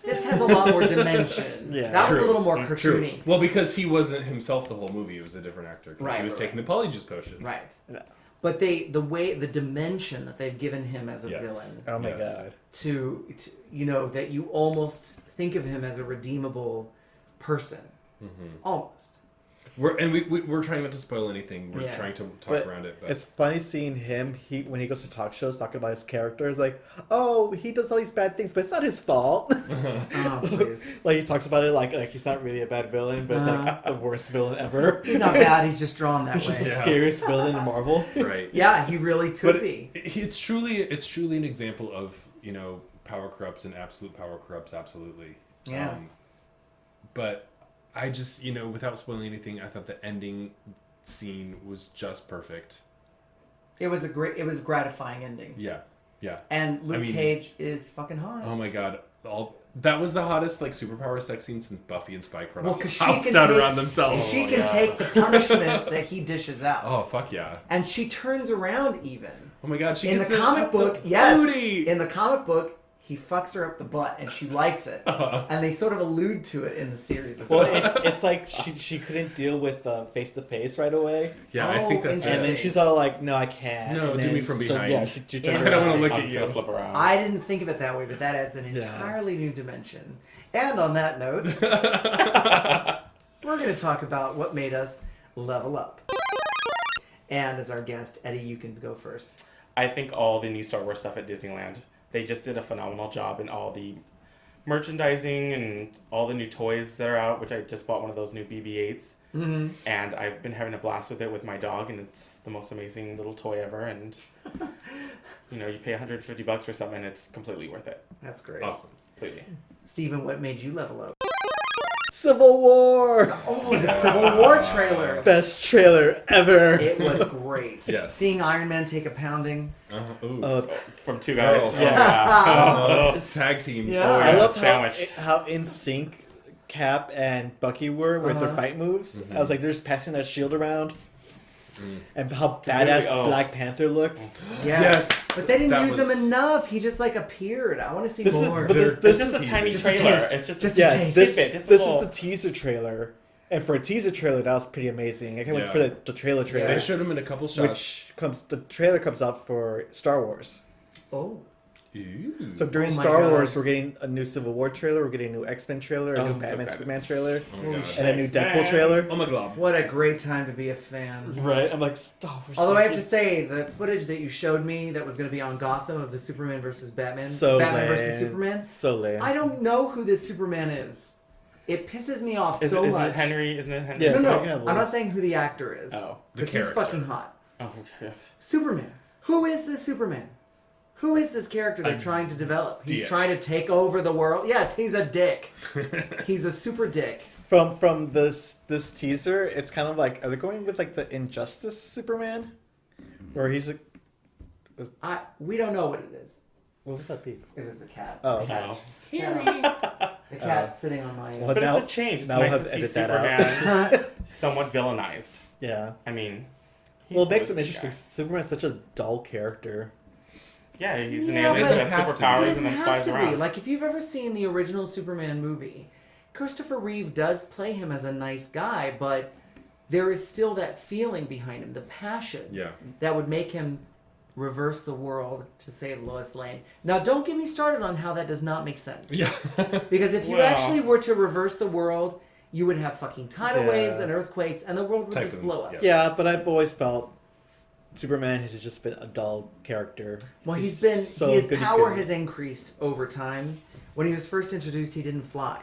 this has a lot more dimension. Yeah. That was True. a little more True. cartoony. Well, because he wasn't himself the whole movie; it was a different actor. Because Right, he was right, taking the Polyjuice potion. Right. Yeah. But the dimension that they've given him as a Yes. villain Oh my Yes. god. to that you almost think of him as a redeemable person. Almost. We're trying not to spoil anything. We're Yeah. trying to talk But around it. But it's funny seeing him. When he goes to talk shows, talking about his characters, like, oh, he does all these bad things, but it's not his fault. Oh, please. Like he talks about it like he's not really a bad villain, but it's like the worst villain ever. He's not bad. He's just drawn that He's just the way. Yeah. scariest villain in Marvel. right. Yeah, he really could But be. it's truly an example of power corrupts and absolute power corrupts absolutely. Yeah. But I just, without spoiling anything, I thought the ending scene was just perfect. It was a gratifying ending. Yeah. And Luke Cage is fucking hot. Oh my god. That was the hottest superpower sex scene since Buffy and Spike were Well, 'cause she housed can out take- around themselves. She can take the punishment that he dishes out. Oh, fuck yeah. And she turns around even. Oh my god, she In the gets comic up the book, yes. booty. In the comic book, he fucks her up the butt and she likes it. And they sort of allude to it in the series as well. Well, it's like she couldn't deal with face to face right away, Yeah, I think that's interesting. and then she's all like, "No, I can't." No, and do then, me from behind. Yeah, she Yeah. turned I don't around. want to look I'm at just gonna you. flip around. I didn't think of it that way, but that adds an entirely new dimension. And on that note, we're going to talk about what made us level up. And as our guest, Eddie, you can go first. I think all the new Star Wars stuff at Disneyland, they just did a phenomenal job in all the merchandising and all the new toys that are out, which I just bought one of those new BB-8s. Mm-hmm. And I've been having a blast with it with my dog, and it's the most amazing little toy ever. And, you pay $150 for something, and it's completely worth it. That's great. Awesome. Completely. Steven, what made you level up? Civil War, Oh, the Civil War trailer. best trailer ever. It was great. Yes. Seeing Iron Man take a pounding. Ooh. From two guys. Oh. Yeah. It's tag team. Yeah. Oh, I yeah. love Sandwiched. how in sync Cap and Bucky were with their fight moves. I was like, they're just passing that shield around, and how badass oh. Black Panther looked. Yes. But they didn't That use him was- enough. He just appeared. I want to see This is more. but this It's just is a tiny Just a trailer. taste. It's just Just a a yeah. taste. This tidbit, just a this little- is the teaser trailer, and for a teaser trailer, that was pretty amazing. I can't wait Yeah. for the trailer They trailer, showed him in a couple shots. the trailer comes out for Star Wars. Oh. Ooh. So during Oh my Star God. Wars, we're getting a new Civil War trailer, we're getting a new X-Men trailer, a Oh, new I'm so Batman excited. Superman trailer, Oh my Holy god. shit. and a new X-Men. Deadpool trailer. Oh my god. What a great time to be a fan. Right, I'm like, Star Wars. Although I have to say, the footage that you showed me that was going to be on Gotham of the Superman versus Batman, so Batman lame. versus Superman, So lame. I don't know who this Superman is. It pisses me off Is so it much. Henry? Isn't it Henry? Yeah, No, it's no, like, yeah, I'm not saying who the actor is. Oh. The Because he's character. fucking hot. Oh, yes. Superman. Who is this Superman? Who is this character they're A trying to develop? He's dick. trying to take over the world. Yes, he's a dick. He's a super dick. From this teaser, it's kind of like, are they going with like the Injustice Superman, or he's like, We don't know what it is. what was that beep? It was the cat. Oh, Wow. The cat's sitting on my... Well, But now- it's a change. It's now we'll nice have to to see edit that out. Superman somewhat villainized. yeah. I mean, Well, it he's makes a him good interesting. guy. Superman's such a dull character. Yeah, he's an Yeah, alien but who it has has to be. It superpowers doesn't and then have flies to be. around. Like, if you've ever seen the original Superman movie, Christopher Reeve does play him as a nice guy, but there is still that feeling behind him, the passion Yeah. that would make him reverse the world to save Lois Lane. Now, don't get me started on how that does not make sense. Yeah. Because if you Well- actually were to reverse the world, you would have fucking tidal Yeah. waves and earthquakes, and the world would just Typhoons, blow up. yeah. Yeah, but I've always felt Superman has just been a dull character. Well, his good at power good. has increased over time. When he was first introduced, he didn't fly.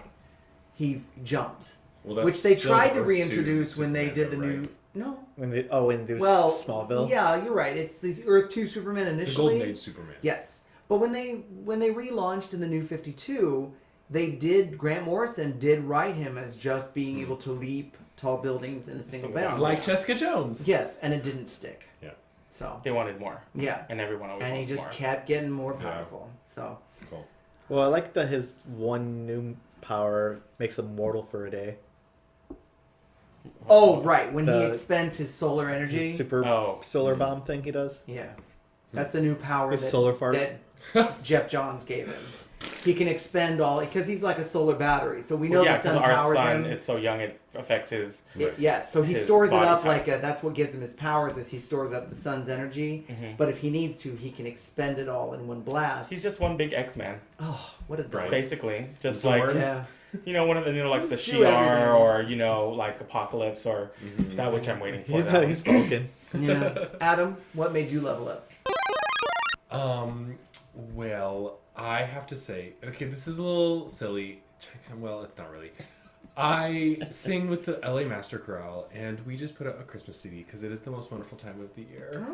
He jumped. Well, that's Which they still tried the to Earth reintroduce 2 when they did the Superman, new... right? No. When they do Well, Smallville. yeah, you're right. It's the Earth 2 Superman The initially. Golden Age Superman. Yes. But when they relaunched in the New 52, Grant Morrison did write him as just being able to leap tall buildings in a single bound. Like Jessica Jones. Yes, and it didn't stick. Yeah. So, They wanted more, yeah. and everyone always And he wants just more. kept getting more Yeah. powerful. So, Cool. Well, I like that his one new power makes him mortal for a day. oh, right, when he The- expends his solar energy. His super Oh. solar bomb thing he does. Yeah. That's a new power His that, solar fart. that Jeff Johns gave him. He can expend all, because he's like a solar battery. So we know yeah, the because sun our powers sun him. is so young it affects his. Yes, so he his stores it body up type. that's what gives him his powers is he stores up the sun's energy. Mhm. But if he needs to, he can expend it all in one blast. He's just one big X-Man, Oh, what a Right. delight. basically. Just Zord. like Yeah. one of the like the Just do everything. Shi'ar or like Apocalypse or that which I'm waiting for. He's now. he's broken. Yeah. Adam, what made you level up? Well, I have to say, okay, this is a little silly. Well, it's not really. I sing with the LA Master Chorale, and we just put out a Christmas CD because it is the most wonderful time of the year.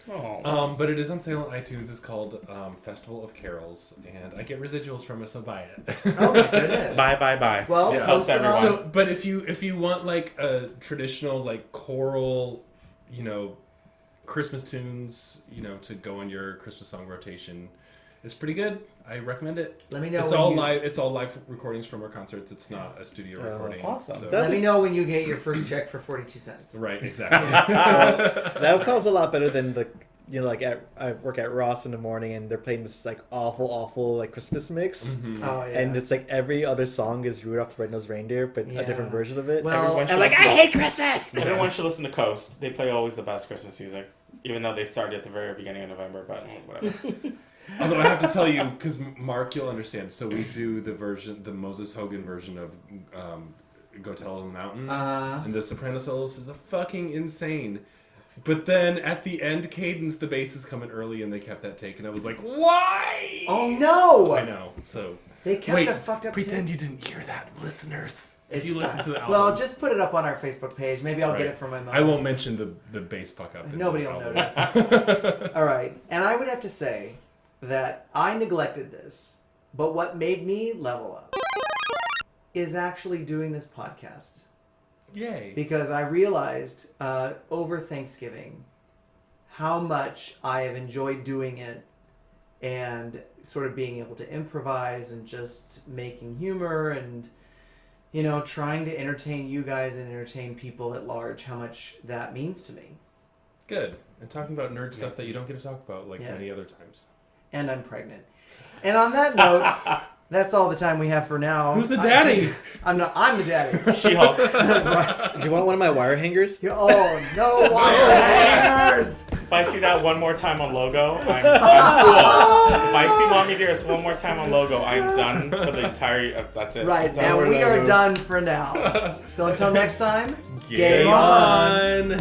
Oh. But it is on sale on iTunes. It's called Festival of Carols, and I get residuals from it, so buy it. Oh my goodness. Bye. Well, Yeah. Helps everyone. So, but if you want like a traditional like choral, Christmas tunes, to go on your Christmas song rotation, it's pretty good. I recommend it. Let me know. It's all live. It's all live recordings from our concerts. It's not a studio recording. awesome. So. Let me know when you get your first check for 42 cents. Right, exactly. That sounds a lot better than the I work at Ross in the morning and they're playing this like awful like Christmas mix. Mm-hmm. Oh yeah. And it's like every other song is Rudolph the Red-Nosed Reindeer, but a different version of it. Well, Everyone should I'm like, listen I to- hate Christmas. Everyone should listen to Coast. They play always the best Christmas music, even though they started at the very beginning of November. But whatever. Although I have to tell you, because Mark, you'll understand. So we do the Moses Hogan version of "Go Tell It on the Mountain," and the soprano solos is a fucking insane. But then at the end cadence, the bass is coming early, and they kept that take, and I was like, why? Oh no! I know. So They kept a fucked up. pretend you didn't hear that, listeners. If you listen to the album, Well, just put it up on our Facebook page. Maybe I'll get Right. it from my mom. I won't mention the bass fuck up. in Nobody the will album. notice. All right, and I would have to say that I neglected this, but what made me level up is actually doing this podcast. Yay! Because I realized over Thanksgiving how much I have enjoyed doing it and sort of being able to improvise and just making humor and, trying to entertain you guys and entertain people at large, how much that means to me. Good. And talking about nerd stuff that you don't get to talk about like Yes. many other times. And I'm pregnant. And on that note, that's all the time we have for now. Who's the daddy? I'm the daddy. She-Hulk. Do you want one of my wire hangers? Oh, no wire hangers! If I see that one more time on logo, I'm cool. If I see Mommy Dearest one more time on logo, I'm done for the entire. That's it. Right, Done. and we are done for now. So until next time, Game on!